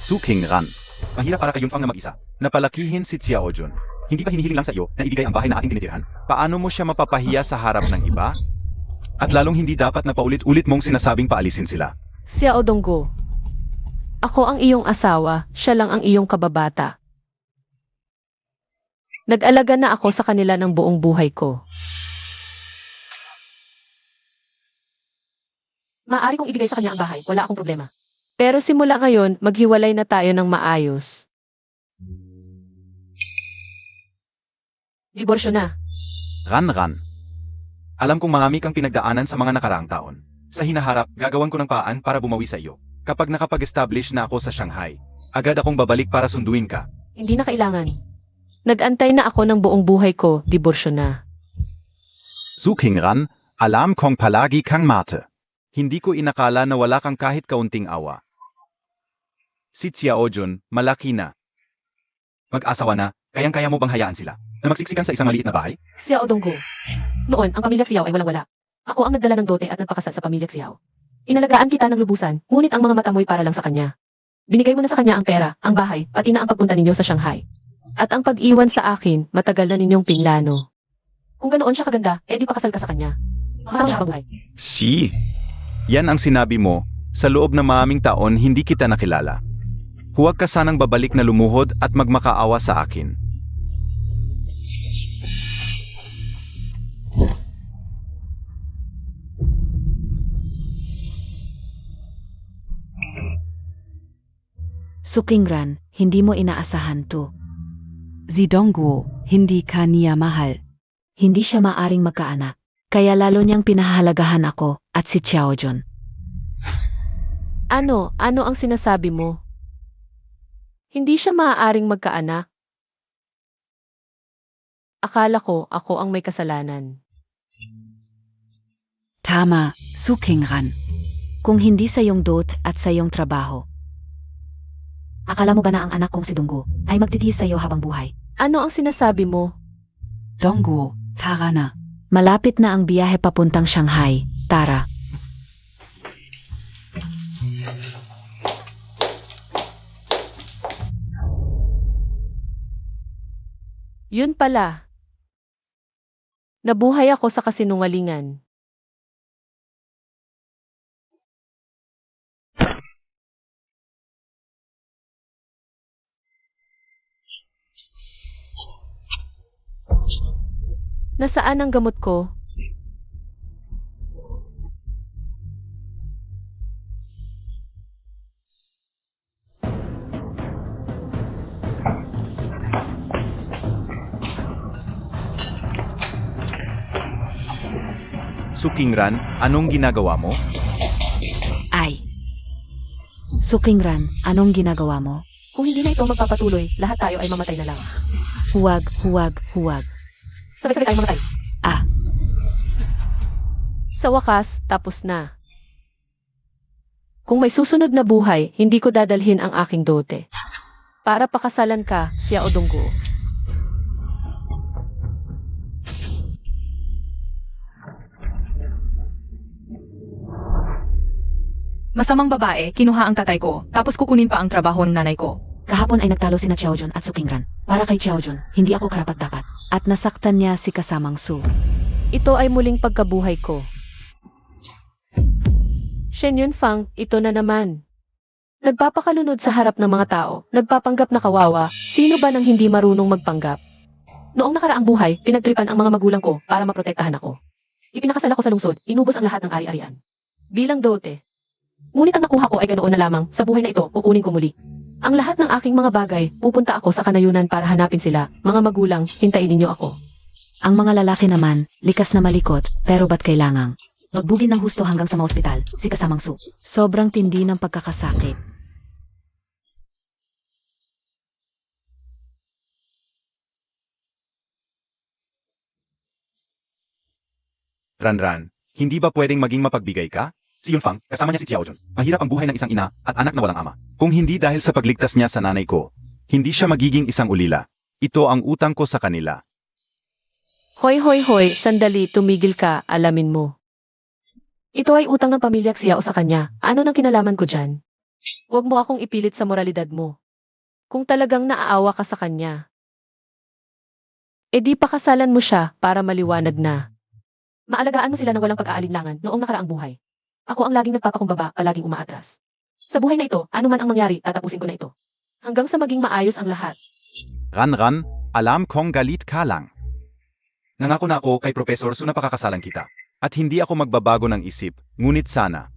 Su Qingran. Mahirap para kay Yunfang na mag-isa. Napalakihin si Xiao Jun. Hindi ba hinihiling lang sa iyo na ibigay ang bahay na ating tinitirhan? Paano mo siya mapapahiya sa harap ng iba? At lalong hindi dapat na paulit-ulit mong sinasabing paalisin sila. Xiao Donggu. Ako ang iyong asawa, siya lang ang iyong kababata. Nag-alaga na ako sa kanila ng buong buhay ko. Maaari kong ibigay sa kanya ang bahay, wala akong problema. Pero simula ngayon, maghiwalay na tayo ng maayos. Diborsyo na. Ran. Alam kong marami kang pinagdaanan sa mga nakaraang taon. Sa hinaharap, gagawan ko ng paraan para bumawi sa iyo. Kapag nakapag-establish na ako sa Shanghai, agad akong babalik para sunduin ka. Hindi na kailangan. Nag-antay na ako ng buong buhay ko, diborsyo na. Su Qingran, alam kong palagi kang mate. Hindi ko inakala na wala kang kahit kaunting awa. Si Xiao Jun, malaki na. Mag-asawa na, kayang-kaya mo bang hayaan sila na magsiksikan sa isang maliit na bahay? Xiao Donggu. Noon, ang pamilya Xiao ay walang-wala. Ako ang nagdala ng dote at nagpakasal sa pamilya Xiao. Inalagaan kita ng lubusan, ngunit ang mga mata mo'y para lang sa kanya. Binigay mo na sa kanya ang pera, ang bahay, pati na ang pagpunta ninyo sa Shanghai. At ang pag-iwan sa akin, matagal na ninyong pinlano. Kung ganoon siya kaganda, edi pakasal ka sa kanya. Kasama siya habang buhay. Si. Yan ang sinabi mo, sa loob ng maraming taon hindi kita nakilala. Huwag ka sanang babalik na lumuhod at magmakaawa sa akin. Su Qingran, hindi mo inaasahan to. Si Donggu, hindi ka niya mahal. Hindi siya maaring magkaanak. Kaya lalo niyang pinahahalagahan ako at si Xiao Jun. Ano ang sinasabi mo? Hindi siya maaaring magkaanak? Akala ko ako ang may kasalanan. Tama, Su Qingran. Kung hindi sa iyong dot at sa iyong trabaho. Akala mo ba na ang anak kong si Donggu ay magtitiis sa iyo habang buhay? Ano ang sinasabi mo? Donggu, tara na. Malapit na ang biyahe papuntang Shanghai. Tara. Yun pala. Nabuhay ako sa kasinungalingan. Nasaan ang gamot ko? Su Qingran, anong ginagawa mo? Su Qingran, anong ginagawa mo? Kung hindi na ito magpapatuloy, lahat tayo ay mamatay na lang. Huwag. Sabay-sabay tayong mamatay. Ah. Sa wakas, tapos na. Kung may susunod na buhay, hindi ko dadalhin ang aking dote. Para pakasalan ka, Xiao Donggu. Masamang babae, kinuha ang tatay ko, tapos kukunin pa ang trabaho ng nanay ko. Kahapon ay nagtalo sina Xiao Jun at Su Qingran. Para kay Xiao Jun, hindi ako karapat-dapat. At nasaktan niya si kasamang Su. Ito ay muling pagkabuhay ko. Shen Yunfang, ito na naman. Nagpapakalunod sa harap ng mga tao, nagpapanggap na kawawa, sino ba nang hindi marunong magpanggap? Noong nakaraang buhay, pinagtripan ang mga magulang ko para maprotektahan ako. Ipinakasal ako sa lungsod, inubos ang lahat ng ari-arian. Bilang dote. Ngunit ang nakuha ko ay ganoon na lamang, sa buhay na ito, kukunin ko muli. Ang lahat ng aking mga bagay, pupunta ako sa kanayunan para hanapin sila. Mga magulang, hintayin ninyo ako. Ang mga lalaki naman, likas na malikot, pero ba't kailangang? Magbugin ng husto hanggang sa maospital, si kasamang Su. Sobrang tindi ng pagkakasakit. Ran, hindi ba pwedeng maging mapagbigay ka? Si Yunfang, kasama niya si Xiao Jun. Mahirap ang buhay ng isang ina at anak na walang ama. Kung hindi dahil sa pagligtas niya sa nanay ko, hindi siya magiging isang ulila. Ito ang utang ko sa kanila. Hoy, sandali, tumigil ka, alamin mo. Ito ay utang ng pamilya Xiao sa kanya. Ano nang kinalaman ko dyan? Huwag mo akong ipilit sa moralidad mo. Kung talagang naaawa ka sa kanya, di pakasalan mo siya para maliwanag na. Maalagaan mo sila ng walang pag-aalinlangan noong nakaraang buhay. Ako ang laging nagpapakumbaba, palaging umaatras. Sa buhay na ito, ano man ang mangyari, tatapusin ko na ito. Hanggang sa maging maayos ang lahat. Ran, alam kong galit ka lang. Nangako na ako kay Professor Su na pakakasalan kita. At hindi ako magbabago ng isip, ngunit sana.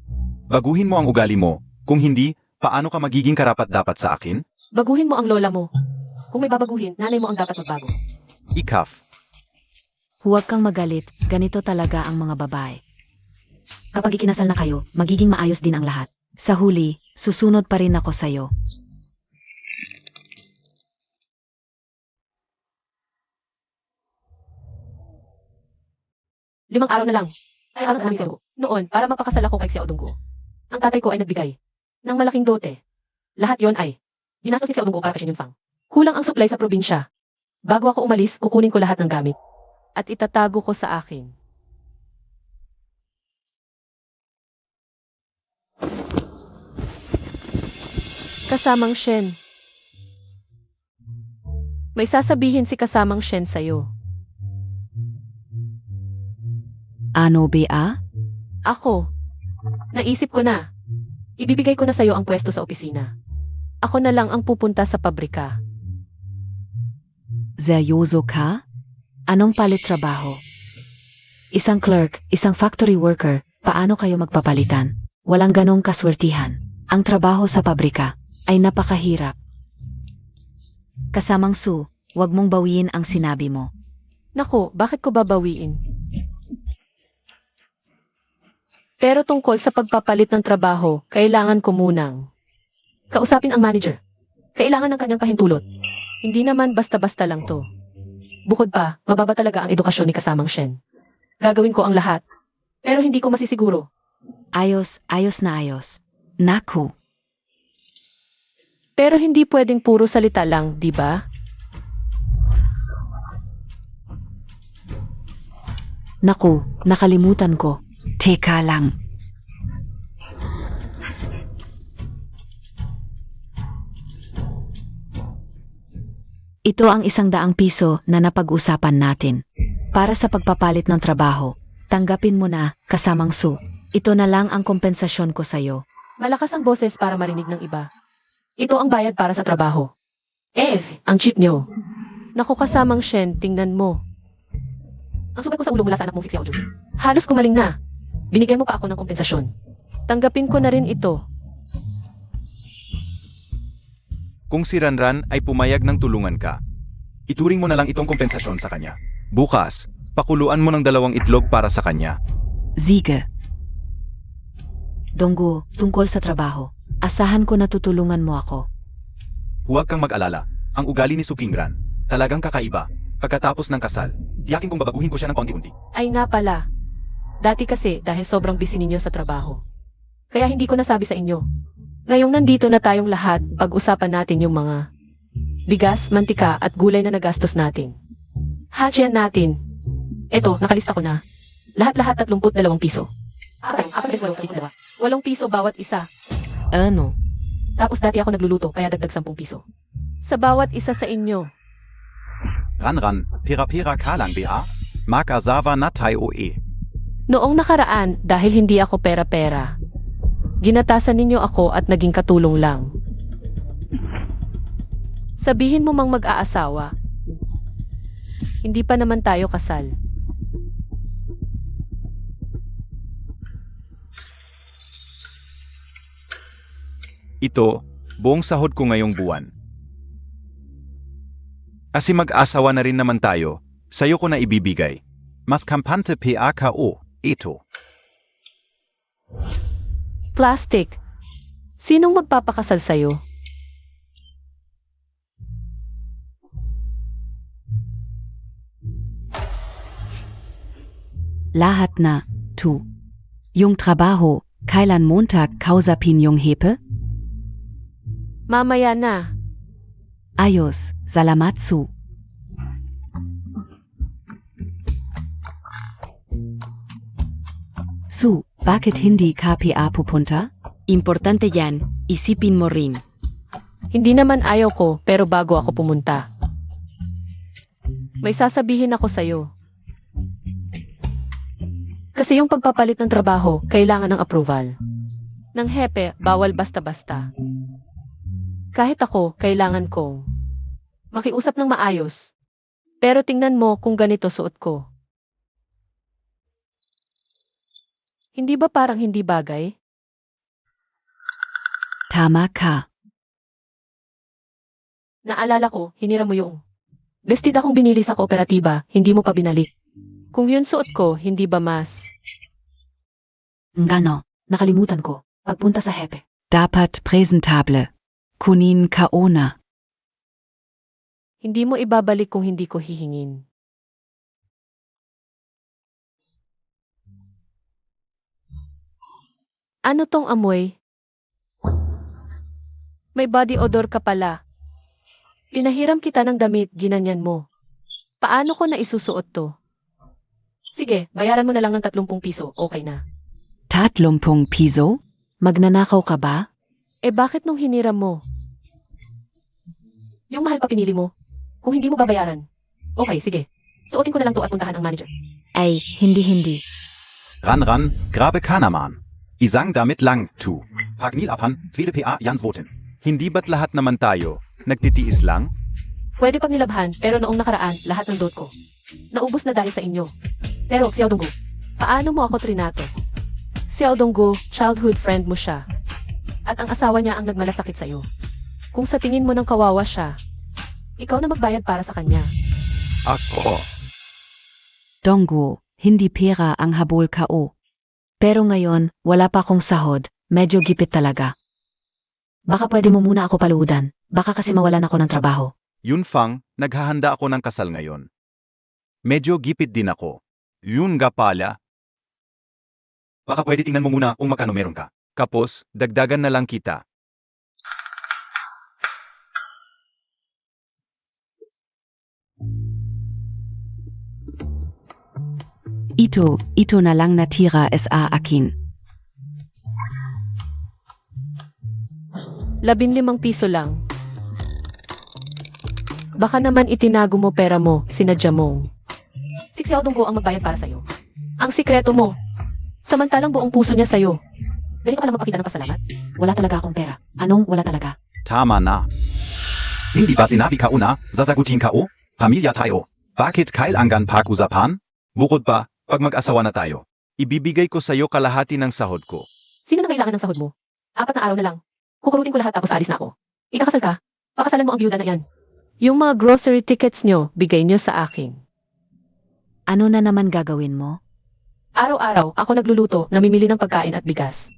Baguhin mo ang ugali mo, kung hindi, paano ka magiging karapat-dapat sa akin? Baguhin mo ang lola mo. Kung may babaguhin, nanay mo ang dapat magbago. Ikaf. Huwag kang magalit, ganito talaga ang mga babae. Kapag ikinasal na kayo, magiging maayos din ang lahat. Sa huli, susunod pa rin ako sa'yo. Limang araw na lang. Ay araw sa amin ko. Noon, para mapakasal ako kay Xiaodongguo. Ang tatay ko ay nagbigay ng malaking dote. Lahat yon ay ginastos ni Xiaodongguo para kay Shen Yunfang. Kulang ang supply sa probinsya. Bago ako umalis, kukunin ko lahat ng gamit. At itatago ko sa akin. Kasamang Shen. May sasabihin si Kasamang Shen sa'yo. Ano ba? Ako. Naisip ko na. Ibibigay ko na sa'yo ang pwesto sa opisina. Ako na lang ang pupunta sa pabrika. Seryoso ka? Anong palit trabaho? Isang clerk, isang factory worker, paano kayo magpapalitan? Walang ganong kaswertihan. Ang trabaho sa pabrika ay napakahirap. Kasamang Su, wag mong bawiin ang sinabi mo. Naku, bakit ko babawiin? Pero tungkol sa pagpapalit ng trabaho, kailangan ko munang kausapin ang manager. Kailangan ng kanyang pahintulot. Hindi naman basta-basta lang to. Bukod pa, mababa talaga ang edukasyon ni Kasamang Shen. Gagawin ko ang lahat. Pero hindi ko masisiguro. Ayos na ayos. Naku, Pero hindi pwedeng puro salita lang, di ba? naku, nakalimutan ko. Teka lang. Ito ang 100 piso na napag-usapan natin. Para sa pagpapalit ng trabaho, tanggapin mo na, Kasamang Su. Ito na lang ang kompensasyon ko sa'yo. Malakas ang boses para marinig ng iba. Ito ang bayad para sa trabaho. Ang chip nyo. Naku Kasamang Shen, tingnan mo. Ang sugat ko sa ulo mula sa anak mong si Xiaojun. Halos kumaling na. Binigyan mo pa ako ng kompensasyon. Tanggapin ko na rin ito. Kung si Ranran ay pumayag ng tulungan ka, ituring mo na lang itong kompensasyon sa kanya. Bukas, pakuluan mo ng 2 itlog para sa kanya. Sige. Dongguo, tungkol sa trabaho. Asahan ko na tutulungan mo ako. Huwag kang mag-alala. Ang ugali ni Su Qingran, talagang kakaiba. Pagkatapos ng kasal, tiyakin kong babaguhin ko siya ng paunti-unti. Ay nga pala. Dati kasi dahil sobrang busy ninyo sa trabaho. Kaya hindi ko nasabi sa inyo. Ngayong nandito na tayong lahat, pag-usapan natin yung mga bigas, mantika at gulay na nagastos natin. Hatsyan natin. Eto, nakalista ko na. Lahat-lahat 32 piso. 8 piso bawat isa. Ano? Tapos dati ako nagluluto, kaya dagdag 10 piso. Sa bawat isa sa inyo. Ran, pira-pira ka lang ba? Mag-asawa na tayo eh. Noong nakaraan, dahil hindi ako pera-pera, ginatasan ninyo ako at naging katulong lang. Sabihin mo mang mag-aasawa. Hindi pa naman tayo kasal. Ito, buong sahod ko ngayong buwan. Kasi mag-asawa na rin naman tayo, sa'yo ko na ibibigay. Mas kampante PAKO, ito. Plastic. Sinong magpapakasal sa'yo? Lahat na, tu. Yung trabaho, kailan Montag kausapin yung hepe? Mamaya na. Ayos, salamat Su. Su, bakit hindi ka PA pupunta? Importante yan, isipin mo rin. Hindi naman ayaw ko, pero bago ako pumunta. May sasabihin ako sa'yo. Kasi yung pagpapalit ng trabaho, kailangan ng approval. Ng hepe, bawal basta-basta. Kahit ako, kailangan kong makiusap ng maayos. Pero tingnan mo kung ganito suot ko. Hindi ba parang hindi bagay? Tama ka. Naalala ko, hinira mo yung vestida kong binili sa kooperatiba, hindi mo pa binalik. Kung yun suot ko, hindi ba mas? Ngano, nakalimutan ko. Pagpunta sa hepe. Dapat presentable. Kunin ka una. Hindi mo ibabalik kung hindi ko hihingin. Ano tong amoy? May body odor ka pala. Pinahiram kita ng damit, ginanyan mo. Paano ko na isusuot to? Sige, bayaran mo na lang ng 30 piso, okay na. 30 piso? Magnanakaw ka ba? Eh bakit nung hiniram mo? Yung mahal pa pinili mo. Kung hindi mo babayaran. Okay, sige. Suotin ko na lang to at puntahan ang manager. Ay, hindi. Ran, grabe ka naman. Isang damit lang, tu. Pagnil apan, PA Jansvoten. Hindi ba't lahat naman tayo, nagtitiis lang? Pwede pag nilabhan, pero noong nakaraan, lahat ng dot ko. Naubos na dahil sa inyo. Pero, Xiao Donggu, paano mo ako trinato? Xiao Donggu, childhood friend mo siya. At ang asawa niya ang nagmalasakit sa'yo. Kung sa tingin mo ng kawawa siya, ikaw na magbayad para sa kanya. Ako. Donggu, hindi pera ang habol kao. Pero ngayon, wala pa akong sahod, medyo gipit talaga. Baka pwede mo muna ako paluudan, baka kasi mawalan ako ng trabaho. Yun Fang, naghahanda ako ng kasal ngayon. Medyo gipit din ako. Yun nga pala. Baka pwede tingnan mo muna kung magkano meron ka. Kapos, dagdagan na lang kita. Ito na lang natira sa akin. 15 piso lang. Baka naman itinago mo pera mo, sinadya mong. Si Xiao Donggu ang magbayad para sa'yo. Ang sikreto mo. Samantalang buong puso niya sa'yo. Ganito ka lang magpakita ng pasalamat? Wala talaga akong pera. Anong wala talaga? Tama na. Hindi ba sinabi ka una, sasagutin ka o? Pamilya tayo. Bakit kailangan pag-usapan? Bukod pa, pag mag-asawa na tayo, ibibigay ko sa'yo kalahati ng sahod ko. Sino na kailangan ng sahod mo? 4 na araw na lang. Kukurutin ko lahat tapos aalis na ako. Ikakasal ka? Pakasalan mo ang byuda na yan. Yung mga grocery tickets nyo, bigay nyo sa akin. Ano na naman gagawin mo? Araw-araw, ako nagluluto, namimili ng pagkain at bigas.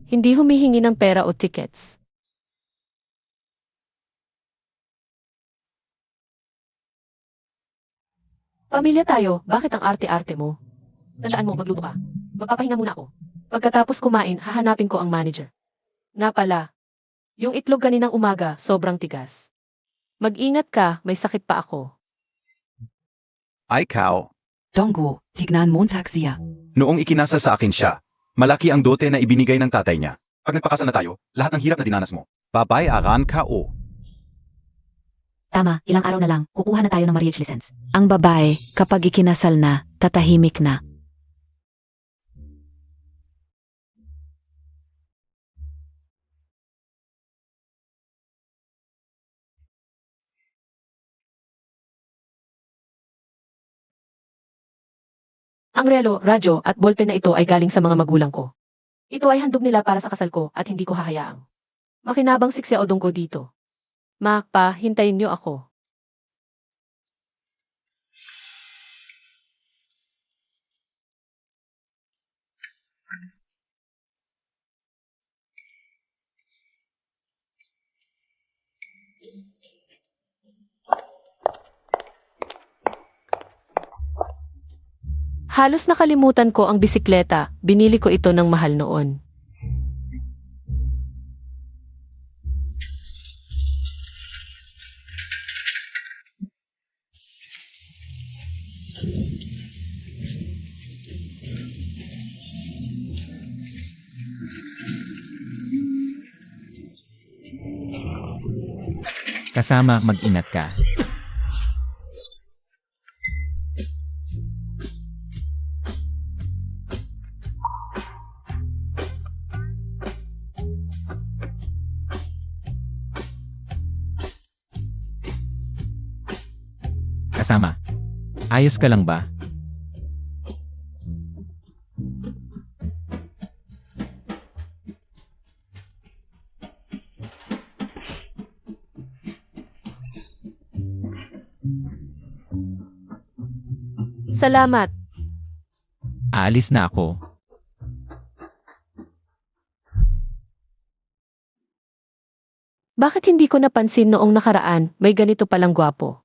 Hindi humihingi ng pera o tickets. Pamilya tayo, bakit ang arte-arte mo? Tandaan mo, magluto ka. Magpapahinga muna ako. Pagkatapos kumain, hahanapin ko ang manager. Nga pala, yung itlog kaninang umaga, sobrang tigas. Mag-ingat ka, may sakit pa ako. Ay kao. Donggu, tignan Montag siya. Noong ikinasal sa akin siya, malaki ang dote na ibinigay ng tatay niya. Pag nagpakasal na tayo, lahat ng hirap na dinanas mo, babayaran ka o. Tama, ilang araw na lang, kukuha na tayo ng marriage license. Ang babae, kapag ikinasal na, tatahimik na. Ang relo, radyo at ballpen na ito ay galing sa mga magulang ko. Ito ay handog nila para sa kasal ko at hindi ko hahayaang makinabang si Xiao Donggu dito. Ma, pa, hintayin niyo ako. Halos nakalimutan ko ang bisikleta, binili ko ito ng mahal noon. Kasama, mag-ingat ka. Kasama. Ayos ka lang ba? Salamat. Aalis na ako. Bakit hindi ko napansin noong nakaraan may ganito palang gwapo?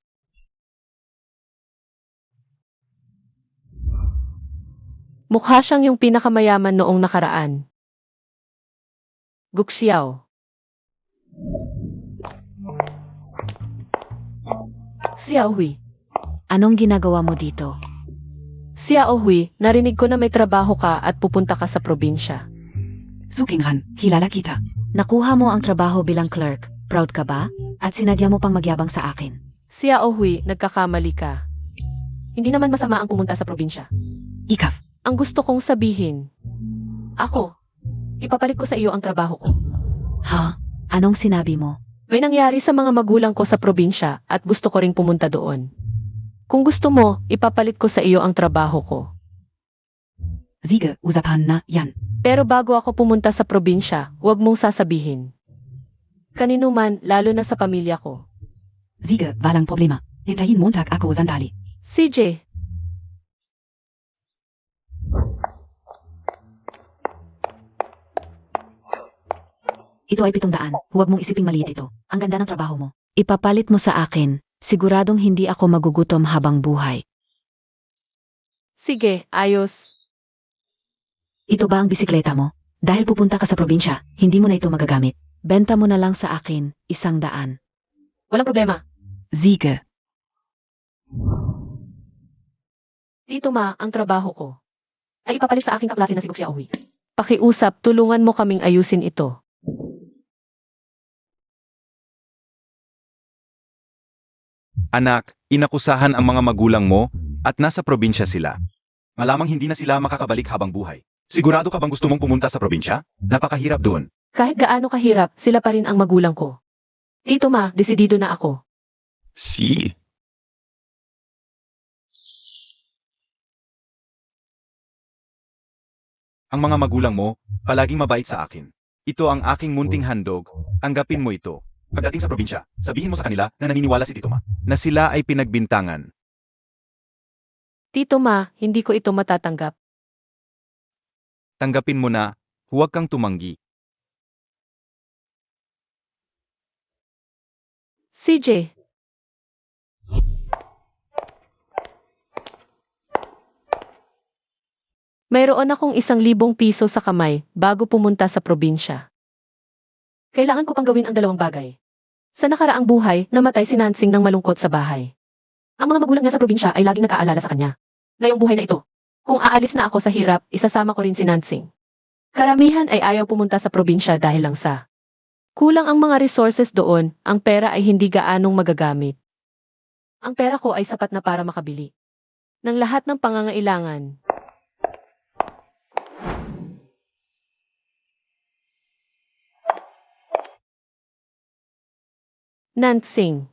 Mukha siyang yung pinakamayaman noong nakaraan. Guxiao. Xiaohui. Anong ginagawa mo dito? Xiaohui, narinig ko na may trabaho ka at pupunta ka sa probinsya. Zukingran, hilala kita. Nakuha mo ang trabaho bilang clerk. Proud ka ba? At sinadya mo pang magyabang sa akin. Xiaohui, nagkakamali ka. Hindi naman masama ang pumunta sa probinsya. Ikaf, Ang gusto kong sabihin, ako, ipapalit ko sa iyo ang trabaho ko. Ha? Anong sinabi mo? May nangyari sa mga magulang ko sa probinsya at gusto ko ring pumunta doon. Kung gusto mo, ipapalit ko sa iyo ang trabaho ko. Sige, usapan na yan. Pero bago ako pumunta sa probinsya, huwag mong sasabihin. Kanino man, lalo na sa pamilya ko. Sige, walang problema. Hintayin Montag ako sandali. CJ, Ito ay 700. Huwag mong isiping maliit ito. Ang ganda ng trabaho mo. Ipapalit mo sa akin. Siguradong hindi ako magugutom habang buhay. sige, ayos. Ito ba ang bisikleta mo? Dahil pupunta ka sa probinsya, hindi mo na ito magagamit. Benta mo na lang sa akin, 100. Walang problema. Sige, Dito ma, ang trabaho ko. Ay ipapalit sa aking kaklase na si Guxiaohui. Pakiusap, tulungan mo kaming ayusin ito. Anak, inakusahan ang mga magulang mo at nasa probinsya sila. Malamang hindi na sila makakabalik habang buhay. Sigurado ka bang gusto mong pumunta sa probinsya? Napakahirap doon. Kahit gaano kahirap, sila pa rin ang magulang ko. Dito ma, desidido na ako. Si. Ang mga magulang mo, palaging mabait sa akin. Ito ang aking munting handog. Tanggapin mo ito. Pagdating sa probinsya, sabihin mo sa kanila na naniniwala si Tito Ma, na sila ay pinagbintangan. Tito ma, hindi ko ito matatanggap. Tanggapin mo na, huwag kang tumanggi. CJ, mayroon akong 1,000 piso sa kamay bago pumunta sa probinsya. Kailangan ko pang gawin ang 2 bagay. Sa nakaraang buhay, namatay si Nansing ng malungkot sa bahay. Ang mga magulang niya sa probinsya ay laging nag-aalala sa kanya. Ngayong buhay na ito, kung aalis na ako sa hirap, isasama ko rin si Nansing. Karamihan ay ayaw pumunta sa probinsya dahil lang sa kulang ang mga resources doon, ang pera ay hindi gaanong magagamit. Ang pera ko ay sapat na para makabili ng lahat ng pangangailangan. Nansing,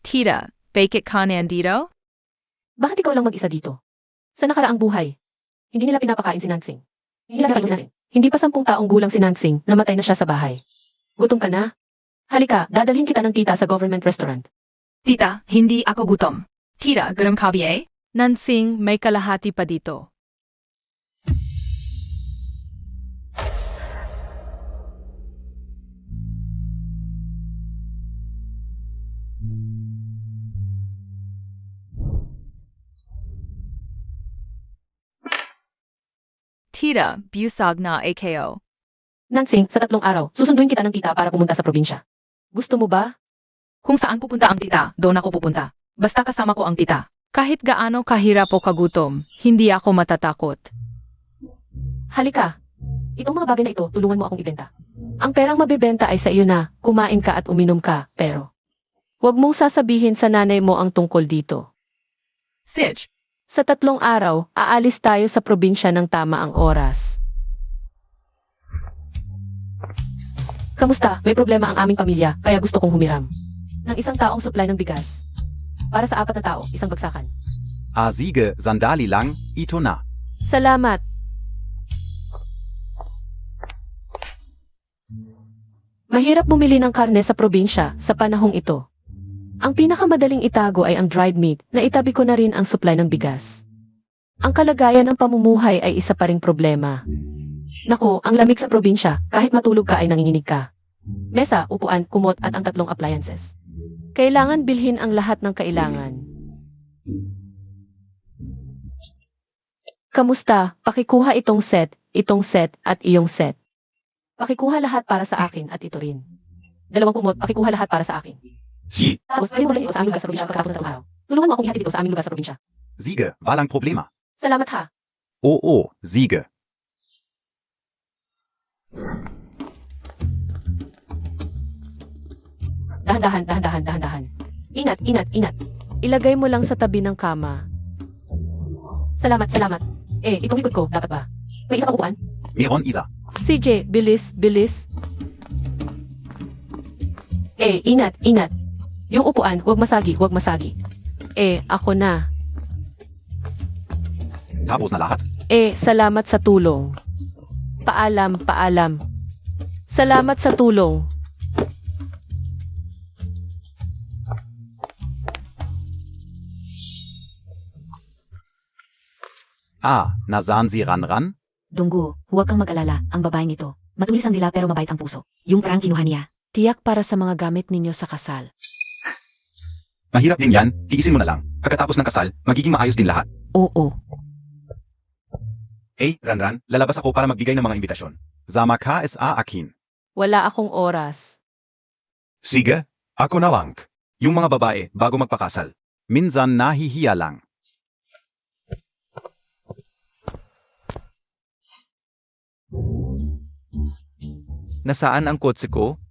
Tita, bakit ka nandito? bakit ikaw lang mag-isa dito? Sa nakaraang buhay, hindi nila pinapakain si Nansing. Hindi nila pinapakain si Nansing. Hindi pa 10 taong gulang si Nansing, namatay na siya sa bahay. Gutom ka na? Halika, dadalhin kita ng tita sa government restaurant. Tita, hindi ako gutom. Tita, gutom ka ba eh? Nansing, may kalahati pa dito. Tita, busog na AKO. Nansing, sa 3 araw, susunduin kita ng tita para pumunta sa probinsya. Gusto mo ba? Kung saan pupunta ang tita, doon ako pupunta. Basta kasama ko ang tita. Kahit gaano kahirap o kagutom, hindi ako matatakot. Halika. Itong mga bagay na ito, tulungan mo akong ibenta. Ang perang mabibenta ay sa iyo na, kumain ka at uminom ka, pero huwag mong sasabihin sa nanay mo ang tungkol dito. Sige. Sa 3 araw, aalis tayo sa probinsya ng tama ang oras. Kamusta? May problema ang aming pamilya, kaya gusto kong humiram ng isang taong supply ng bigas. Para sa 4 na tao, isang bagsakan. Sige, sandali lang, ito na. Salamat. Mahirap bumili ng karne sa probinsya sa panahong ito. Ang pinakamadaling itago ay ang dried meat na itabi ko na rin ang supply ng bigas. Ang kalagayan ng pamumuhay ay isa pa ring problema. Naku, ang lamig sa probinsya, kahit matulog ka ay nanginginig ka. Mesa, upuan, kumot at ang 3 appliances. Kailangan bilhin ang lahat ng kailangan. Kamusta? Pakikuha itong set, at iyong set. Pakikuha lahat para sa akin at ito rin. 2 kumot, pakikuha lahat para sa akin. Si, Tapos, pwede mo rin ito sa aming lugar sa probinsya pagkatapos ng 3 araw. Tulungan mo akong ihatid ito sa aming lugar sa probinsya. sige, walang problema. Salamat ha. Oo, sige. Dahan-dahan. Ingat. Ilagay mo lang sa tabi ng kama. Salamat. Itong likod ko, dapat ba? May isa pang upuan? Meron isa. CJ, bilis. Ingat. Yung upuan, huwag masagi. Ako na. Tapos na lahat. Salamat sa tulong. Paalam. Salamat sa tulong. Nasaan si Ranran? Dunggu, huwag kang mag-alala, ang babaeng ito. Matulis ang dila pero mabait ang puso. Yung parang kinuha niya. Tiyak para sa mga gamit ninyo sa kasal. Mahirap din yan, tiisin mo na lang. Pagkatapos ng kasal, magiging maayos din lahat. Oo. Ranran, lalabas ako para magbigay ng mga imbitasyon. Zama ka sa akin. Wala akong oras. Sige, ako na lang. Yung mga babae, bago magpakasal. Minsan nahihiya lang. Nasaan ang kotse ko?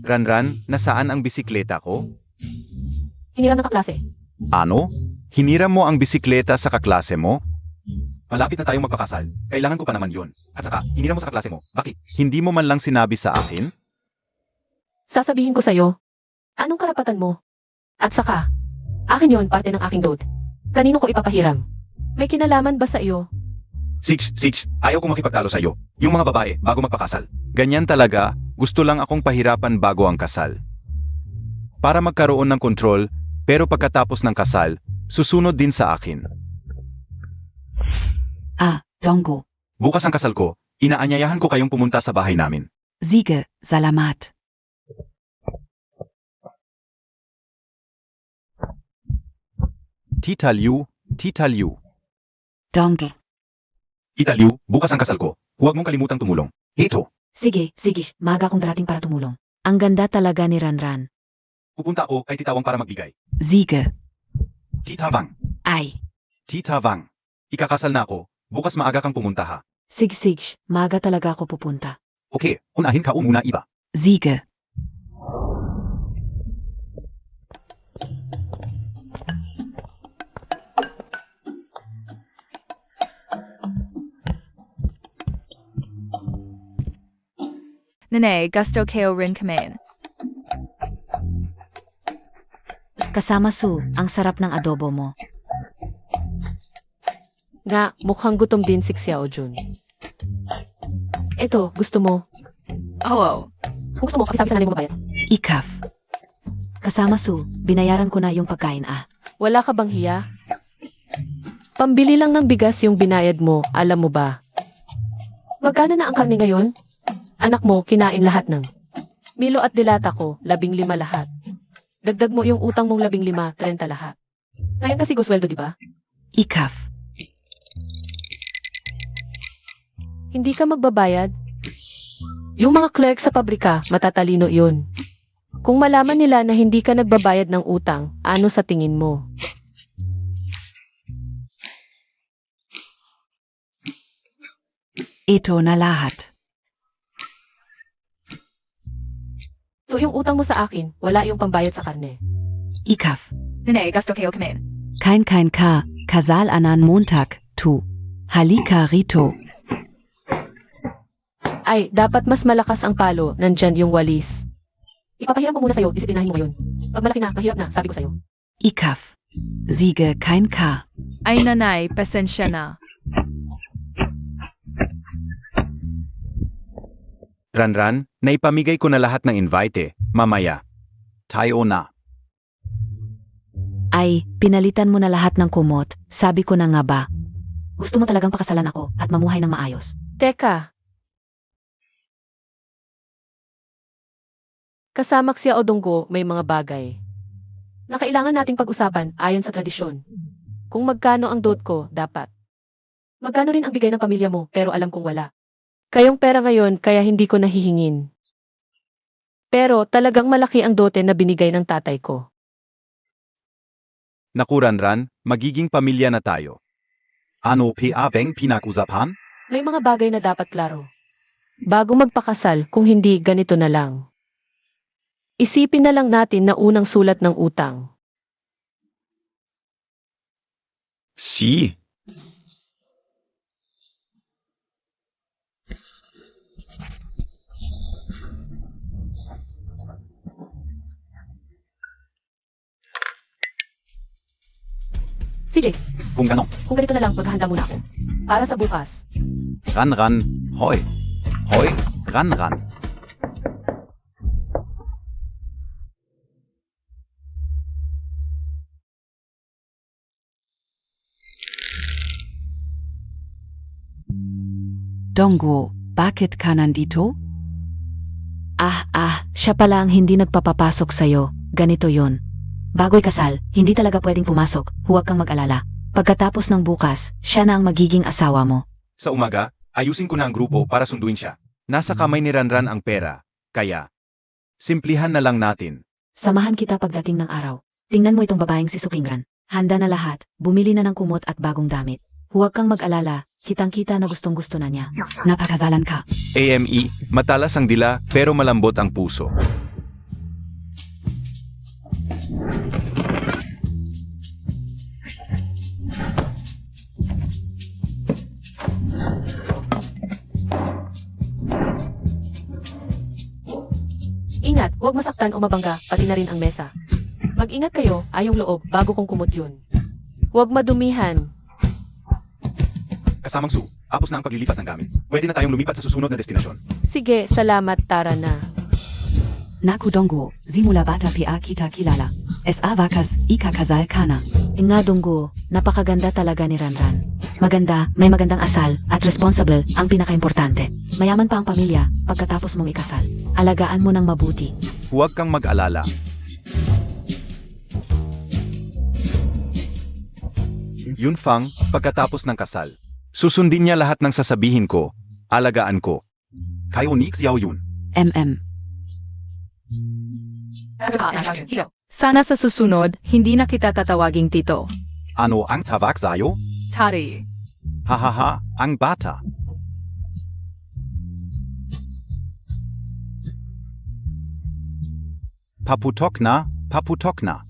Ranran, nasaan ang bisikleta ko? Hiniram ng kaklase. Ano? Hiniram mo ang bisikleta sa kaklase mo? Malapit na tayong magpakasal. Kailangan ko pa naman yun. At saka, hiniram mo sa kaklase mo. Bakit? Hindi mo man lang sinabi sa akin? Sasabihin ko sa'yo. Anong karapatan mo? At saka, akin yon, parte ng aking load. Kanino ko ipapahiram? May kinalaman ba sa iyo? Sich, ayaw kong makipagtalo sa'yo. Yung mga babae, bago magpakasal. Ganyan talaga, gusto lang akong pahirapan bago ang kasal. Para magkaroon ng kontrol, pero pagkatapos ng kasal, susunod din sa akin. Donggo. Bukas ang kasal ko, inaanyayahan ko kayong pumunta sa bahay namin. Sige, salamat. Tita Liu. Donggo. Tita Liu, bukas ang kasal ko. Huwag mong kalimutang tumulong. Ito, Sige, maaga akong darating para tumulong. Ang ganda talaga ni Ranran. pupunta ako kay Tita Wang para magbigay. Sige. Tita Wang. Ay. Tita Wang. Ikakasal na ako. Bukas maaga kang pumunta ha. Sig, maaga talaga ako pupunta. Okay, unahin ka muna iba. Sige. Nene, gusto kayo rin kumain. Kasama Su, ang sarap ng adobo mo. Nga, mukhang gutom din si Xiaojun. Eto, gusto mo? Oo. Kung gusto mo, pakisabi sa nanay mo bayad. Ikaf. Kasama Su, binayaran ko na yung pagkain Wala ka bang hiya? Pambili lang ng bigas yung binayad mo, alam mo ba? Magkano na ang karne ngayon? Anak mo, kinain lahat ng Milo at dilata ko, 15 lahat. Dagdag mo yung utang mong 15, 30 lahat. Ngayon kasi gusweldo, di ba? Ikaf. Hindi ka magbabayad? Yung mga clerk sa pabrika, matatalino yun. Kung malaman nila na hindi ka nagbabayad ng utang, ano sa tingin mo? Ito na lahat. Ito yung utang mo sa akin, wala yung pambayad sa karne. Ikaf. Nee, gasto kayo kami. Kein ka. Kasal anan Montag. Tu. Halika rito. Ay, dapat mas malakas ang palo, nandyan yung walis. Ipapahiram ko muna sa'yo, disiplinahin mo ngayon. Pag malaki na, mahirap na, sabi ko sa'yo. Ikaf. Siege kein K. Ay nanay, pasensya na. Ranran, naipamigay ko na lahat ng invite, mamaya. Tayo na. Ay, pinalitan mo na lahat ng kumot. Sabi ko na nga ba. Gusto mo talagang pakasalan ako at mamuhay ng maayos. Teka. Kasamak siya o dunggo, may mga bagay na kailangan nating pag-usapan ayon sa tradisyon. Kung magkano ang dot ko, dapat. Magkano rin ang bigay ng pamilya mo, pero alam kong wala. Kayong pera ngayon, kaya hindi ko nahihingin. Pero talagang malaki ang dote na binigay ng tatay ko. Naku Ranran, magiging pamilya na tayo. Ano piabeng pinag-usapan? May mga bagay na dapat klaro. Bago magpakasal, kung hindi, ganito na lang. Isipin na lang natin na unang sulat ng utang. Si. CJ, Kung ganon. kung ganito na lang, maghahanda muna ako. Para sa bukas. Ranran, hoy. Hoy, Ranran. Dongguo. Bakit ka nandito? Siya pala ang hindi nagpapapasok sa'yo. Ganito yon. Bago'y kasal, hindi talaga pwedeng pumasok, huwag kang mag-alala. Pagkatapos ng bukas, siya na ang magiging asawa mo. Sa umaga, ayusin ko na ang grupo para sunduin siya. Nasa kamay ni Ranran ang pera, kaya simplihan na lang natin. Samahan kita pagdating ng araw. Tingnan mo itong babaeng si Sukingran. Handa na lahat, bumili na ng kumot at bagong damit. Huwag kang mag-alala, kitang-kita na gustong-gusto na niya. Napakasalan ka. AME, matalas ang dila pero malambot ang puso. Ingat, huwag masaktan o mabangga, pati na rin ang mesa. Mag-ingat kayo, ayong loob, bago kong kumot yun. Huwag madumihan. Kasamang Su, apos na ang paglilipat ng gamit. Pwede na tayong lumipat sa susunod na destinasyon. Sige, salamat, tara na. Naku Dongguo. Simula bata pa kita kilala. Sa wakas, ikakasal ka na. Nga Dunggo, napakaganda talaga ni Ranran. Maganda, may magandang asal, at responsible, ang pinaka-importante. Mayaman pa ang pamilya, pagkatapos mong ikasal. Alagaan mo ng mabuti. Huwag kang mag-alala. Yun Fang, pagkatapos ng kasal. Susundin niya lahat ng sasabihin ko. Alagaan ko. Kayo ni Xiao Yun. Sana sa susunod, hindi na kita tatawaging tito. Ano ang tawag sa'yo? Tari. Hahaha, ang bata. Paputok na, paputok na.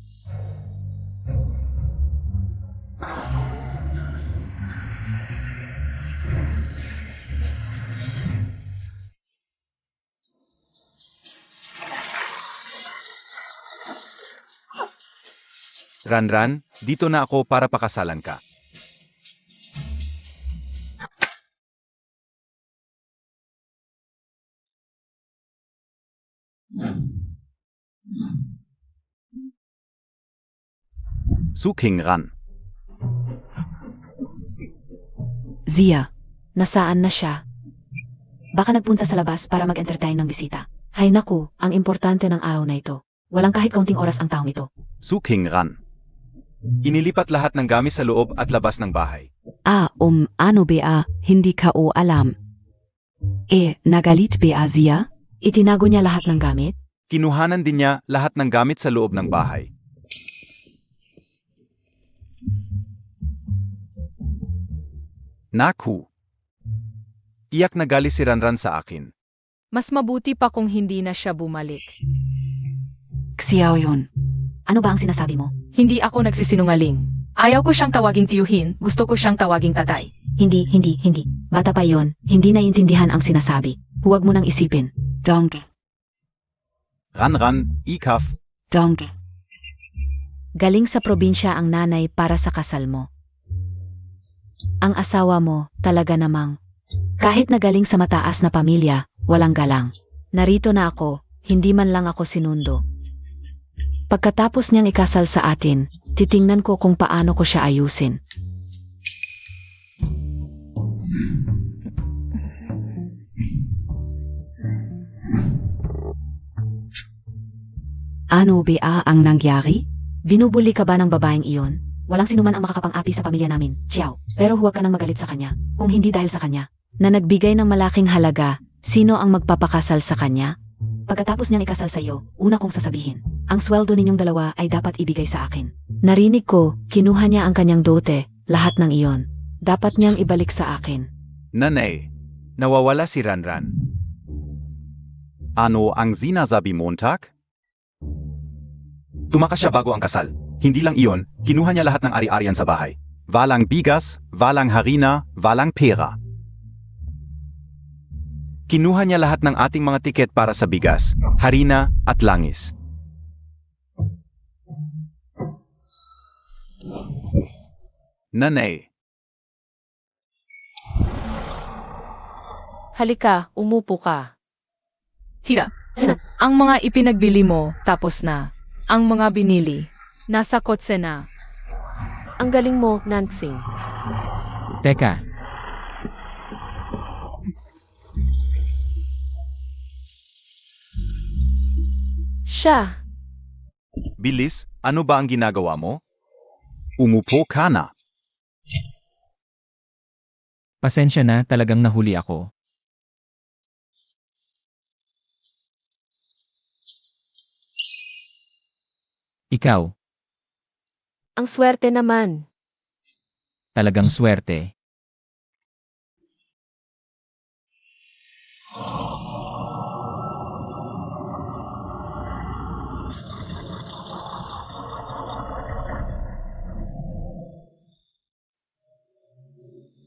Ranran, dito na ako para pakasalan ka. Sukingran. Zia. Nasaan na siya? Baka nagpunta sa labas para mag-entertain ng bisita. Hay naku, ang importante ng araw na ito. Walang kahit kaunting oras ang taong ito. Sukingran. Inilipat lahat ng gamit sa loob at labas ng bahay. Ano ba, hindi ka o alam. Nagalit ba Zia? Itinago niya lahat ng gamit? Kinuhanan din niya lahat ng gamit sa loob ng bahay. Naku. Tiyak na galit si Ranran sa akin. Mas mabuti pa kung hindi na siya bumalik. Xiao Yun. Ano ba ang sinasabi mo? Hindi ako nagsisinungaling. Ayaw ko siyang tawaging tiyuhin, gusto ko siyang tawaging tatay. Hindi. Bata pa yon, hindi naiintindihan ang sinasabi. Huwag mo nang isipin. Donkey. Ranran, Ikaf, Donkey. Galing sa probinsya ang nanay para sa kasal mo. Ang asawa mo, talaga namang. Kahit na galing sa mataas na pamilya, walang galang. Narito na ako, hindi man lang ako sinundo. Pagkatapos niyang ikasal sa atin, titingnan ko kung paano ko siya ayusin. Ano ba ang nangyari? Binubuli ka ba ng babaeng iyon? Walang sinuman ang makakapang-api sa pamilya namin, Xiao. Pero huwag ka nang magalit sa kanya, kung hindi dahil sa kanya. Na nagbigay ng malaking halaga, sino ang magpapakasal sa kanya? Pagkatapos niyang ikasal sa iyo, una kong sasabihin, ang sweldo ninyong dalawa ay dapat ibigay sa akin. Narinig ko, kinuha niya ang kanyang dote, lahat ng iyon. Dapat niyang ibalik sa akin. Nanay, nawawala si Ranran. Ano ang sinasabi Montag? Tumakas siya bago ang kasal. Hindi lang iyon, kinuha niya lahat ng ari-arian sa bahay. Walang bigas, walang harina, walang pera. Kinuha niya lahat ng ating mga tiket para sa bigas, harina at langis. Nanay, Halika, umupo ka. Tira, ang mga ipinagbili mo, tapos na. Ang mga binili, nasa kotse na. Ang galing mo, Nansing. Teka, Siya. bilis, ano ba ang ginagawa mo? Umupo ka na. pasensya na, talagang nahuli ako. Ikaw, Ang swerte naman. talagang swerte.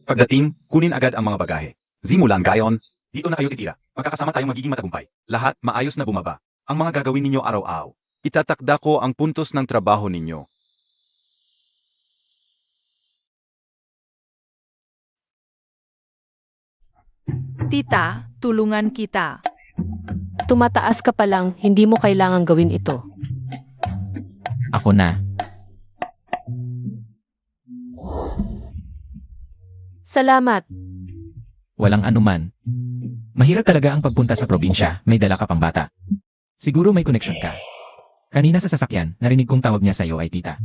Pagdating, kunin agad ang mga bagahe. Simulan gayon, dito na kayo titira. Magkakasama tayong magiging matagumpay. Lahat maayos na bumaba. Ang mga gagawin ninyo araw-araw. Itatakda ko ang puntos ng trabaho ninyo. Tita, tulungan kita. Tumataas ka pa lang, hindi mo kailangang gawin ito. Ako na. Salamat. Walang anuman. Mahirap talaga ang pagpunta sa probinsya, may dala ka pang bata. Siguro may connection ka. Kanina sa sasakyan, narinig kong tawag niya sa'yo ay tita.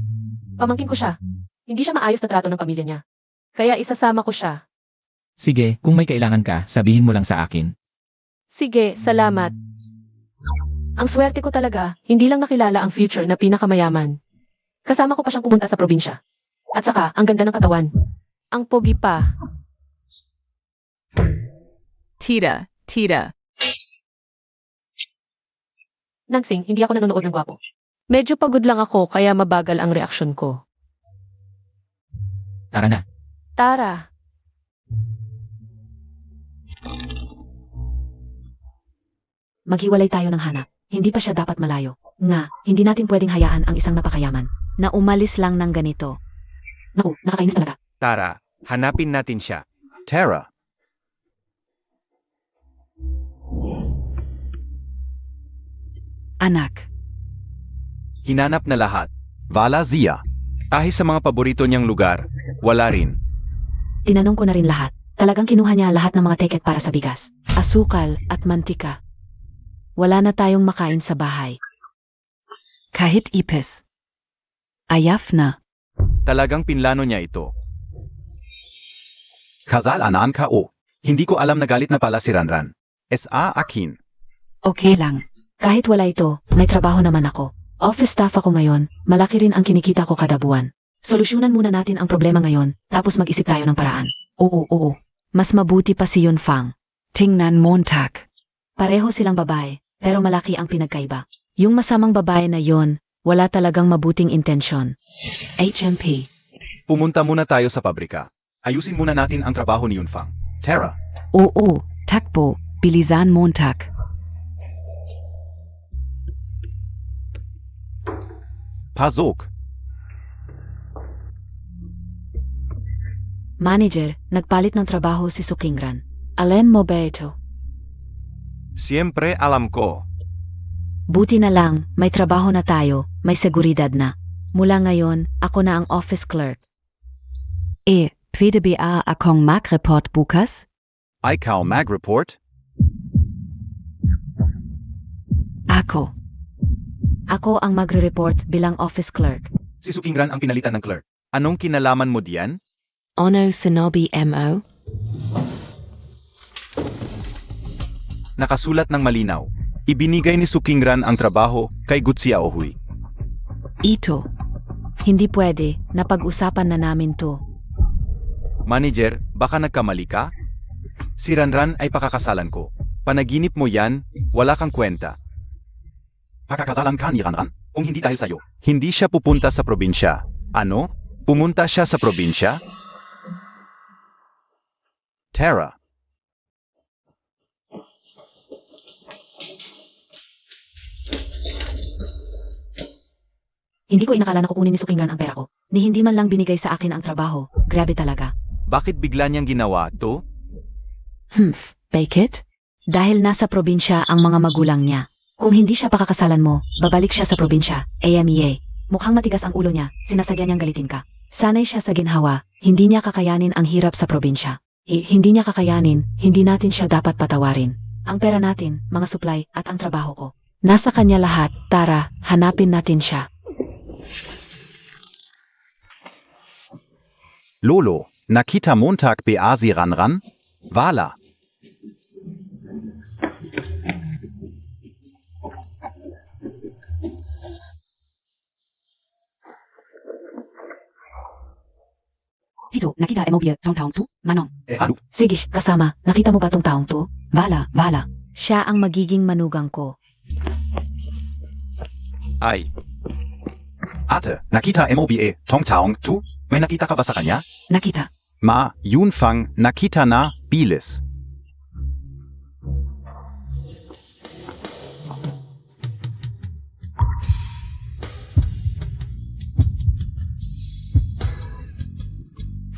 Pamangkin ko siya. Hindi siya maayos na trato ng pamilya niya. Kaya isasama ko siya. Sige, kung may kailangan ka, sabihin mo lang sa akin. Sige, salamat. Ang swerte ko talaga, hindi lang nakilala ang future na pinakamayaman. Kasama ko pa siyang pumunta sa probinsya. At saka, ang ganda ng katawan. Ang pogi pa. Tita. Nansing, hindi ako nanonood ng gwapo. Medyo pagod lang ako kaya mabagal ang reaksyon ko. Tara na. Tara. Maghiwalay tayo ng hanap. Hindi pa siya dapat malayo. Nga, hindi natin pwedeng hayaan ang isang napakayaman na umalis lang ng ganito. Naku, nakakainis talaga. Tara, hanapin natin siya. Tara. Anak. Hinanap na lahat. Wala siya. Kahit sa mga paborito niyang lugar, wala rin. Tinanong ko na rin lahat. Talagang kinuha niya lahat ng mga tiket para sa bigas, asukal at mantika. Wala na tayong makain sa bahay. Kahit ipes. Ayaf na. Talagang pinlano niya ito. Kasalanan ka o. Hindi ko alam na galit na pala si Ranran. S.A. akin. Okay lang. Kahit wala ito, may trabaho naman ako. Office staff ako ngayon, malaki rin ang kinikita ko kada buwan. Solusyonan muna natin ang problema ngayon, tapos mag-isip tayo ng paraan. Oo. Mas mabuti pa si Yun Fang. Tingnan Montag. Pareho silang babae, pero malaki ang pinagkaiba. Yung masamang babae na yon, wala talagang mabuting intensyon. HMP. Pumunta muna tayo sa pabrika. Ayusin muna natin ang trabaho ni Yunfang. Tara, Oo, takbo, bilisan Montag. pasok. Manager, nagpalit ng trabaho si Sukingran. Alin mo ba ito? Siyempre alam ko. Buti na lang, may trabaho na tayo, may seguridad na. Mula ngayon, ako na ang office clerk. Pwede ba akong mag-report bukas? Ikaw mag-report? Ako. Ako ang magre-report bilang office clerk. Si Sukingran ang pinalitan ng clerk. Anong kinalaman mo diyan? Ono sinobi mo? Nakasulat ng malinaw. Ibinigay ni Sukingran ang trabaho kay Gutsia Ohui. Ito. Hindi pwede, napag-usapan na namin to. Manager, baka nagkamali ka? Si Ranran ay pakakasalan ko. Panaginip mo yan, wala kang kwenta. Pakakasalan ka ni Ranran? Kung hindi dahil sa'yo. Hindi siya pupunta sa probinsya. Ano? Pumunta siya sa probinsya? Tara. Hindi ko inakala na kukunin ni Sukingran ang pera ko. Ni hindi man lang binigay sa akin ang trabaho. Grabe talaga. Bakit bigla niyang ginawa to? Bakit? Dahil nasa probinsya ang mga magulang niya. Kung hindi siya pakakasalan mo, babalik siya sa probinsya. AMEA. Mukhang matigas ang ulo niya, sinasadya niyang galitin ka. Sanay siya sa ginhawa, hindi niya kakayanin ang hirap sa probinsya. Hindi niya kakayanin, hindi natin siya dapat patawarin. Ang pera natin, mga supply, at ang trabaho ko. Nasa kanya lahat, tara, hanapin natin siya. Lolo, nakita Montag ba si Ranran? Wala. Tito, nakita mo ba tong taong to? Manong. Ano? Sige, kasama, nakita mo ba tong taong to? Vala. Siya ang magiging manugang ko. Ay. Ate, nakita mo ba tong taong to? May nakita ka ba sa kanya? Nakita. Ma, Yunfang, nakita na, bilis.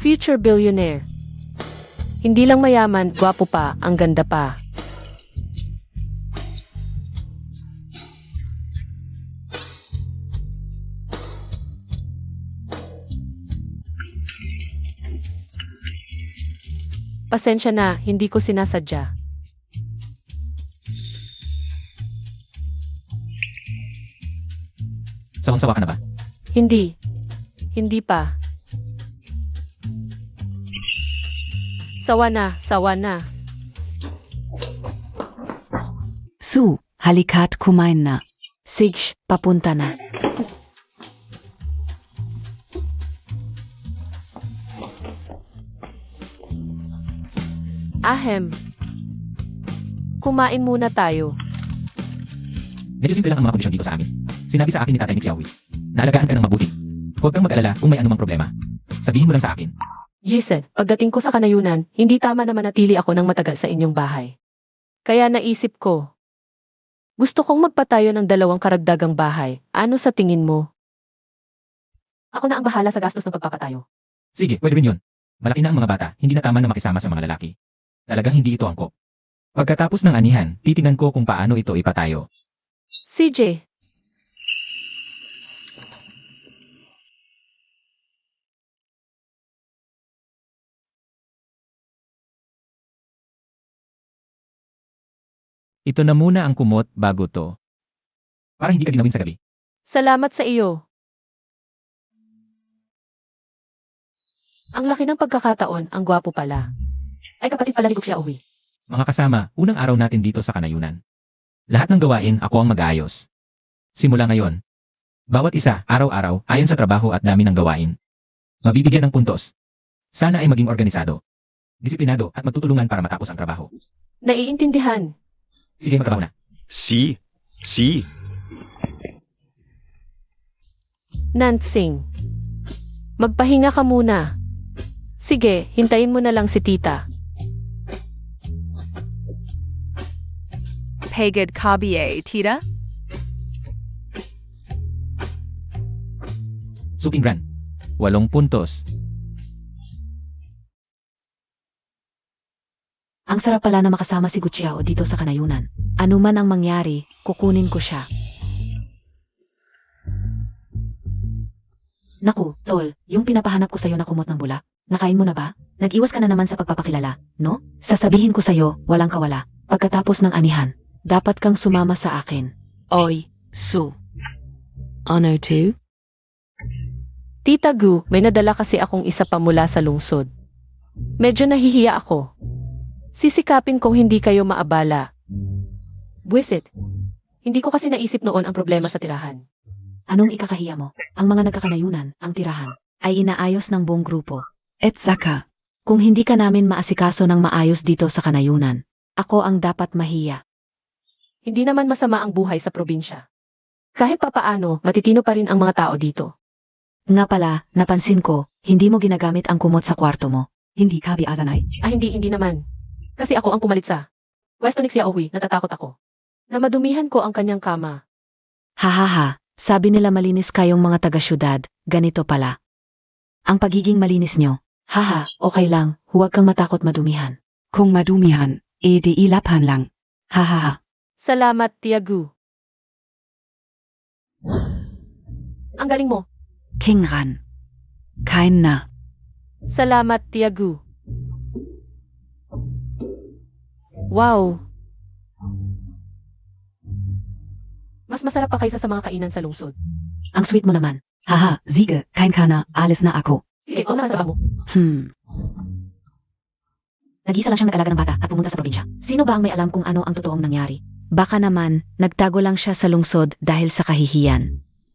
Future billionaire. Hindi lang mayaman, gwapo pa, ang ganda pa. Pasensya na, hindi ko sinasadya. Sawang-sawa ka na ba? Hindi. Hindi pa. Sawa na. Su, halika't kumain na. Sige, papunta na. Ahem. Kumain muna tayo. Medyo simple lang ang mga kondisyon dito sa amin. Sinabi sa akin ni Tatay ni Xiaohui. Naalagaan ka ng mabuti. Huwag kang mag-alala kung may anumang problema. Sabihin mo lang sa akin. Jason, pagdating ko sa kanayunan, hindi tama na manatili ako ng matagal sa inyong bahay. Kaya naisip ko, gusto kong magpatayo ng 2 karagdagang bahay. Ano sa tingin mo? Ako na ang bahala sa gastos ng pagpapatayo. Sige, pwede rin yun. Malaki na ang mga bata, hindi na tama na makisama sa mga lalaki. Talagang hindi ito angkop. Pagkatapos ng anihan, titingnan ko kung paano ito ipatayo. CJ, Ito na muna ang kumot bago to. Para hindi ka ginawin sa gabi. salamat sa iyo. Ang laki ng pagkakataon, ang gwapo pala. Ay kapatid pala ni Gutsia Ohui. Mga kasama, unang araw natin dito sa kanayunan. Lahat ng gawain, ako ang mag-aayos. Simula ngayon. Bawat isa, araw-araw, ayon sa trabaho at dami ng gawain. Mabibigyan ng puntos. Sana ay maging organisado, disiplinado at magtutulungan para matapos ang trabaho. Naiintindihan. Sige, magtrabaho na. Si. Nansing. Magpahinga ka muna. Sige, hintayin mo na lang si tita. Pagod kabiye, tita? Suking Ran. 8 puntos. Ang sarap pala na makasama si Guchiao dito sa kanayunan. Ano man ang mangyari, kukunin ko siya. Naku, tol, yung pinapahanap ko sa'yo na kumot ng bulak, nakain mo na ba? Nag-iwas ka na naman sa pagpapakilala, no? Sasabihin ko sa'yo, walang kawala. Pagkatapos ng anihan, dapat kang sumama sa akin. Oy, Su. Ano to? Tita Gu, may nadala kasi akong isa pa mula sa lungsod. Medyo nahihiya ako. Sisikapin kong hindi kayo maabala. Buwisit. Hindi ko kasi naisip noon ang problema sa tirahan. Anong ikakahiya mo? Ang mga nagkakanayunan, ang tirahan, ay inaayos ng buong grupo. Et saka, kung hindi ka namin maasikaso ng maayos dito sa kanayunan, ako ang dapat mahiya. Hindi naman masama ang buhay sa probinsya. Kahit papaano, matitino pa rin ang mga tao dito. Nga pala, napansin ko, hindi mo ginagamit ang kumot sa kwarto mo. Hindi kabi azanay. Hindi naman. Kasi ako ang pumalit sa Westonix Yaohui, natatakot ako. Na madumihan ko ang kanyang kama. Hahaha, sabi nila malinis kayong mga taga-syudad, ganito pala. Ang pagiging malinis nyo, haha, okay lang, huwag kang matakot madumihan. Kung madumihan, di ilapan lang. Hahaha. Salamat, Tia Gu. Ang galing mo. King Ran. Kain na. Salamat, Tia Gu. Wow. Mas masarap pa kaysa sa mga kainan sa lungsod. Ang sweet mo naman. Haha, Ziege, kain ka na, alis na ako. Sige, o nakasarap mo. Nag-isa lang siyang nag-alaga ng bata at pumunta sa probinsya. Sino ba ang may alam kung ano ang totoong nangyari? Baka naman, nagtago lang siya sa lungsod dahil sa kahihiyan.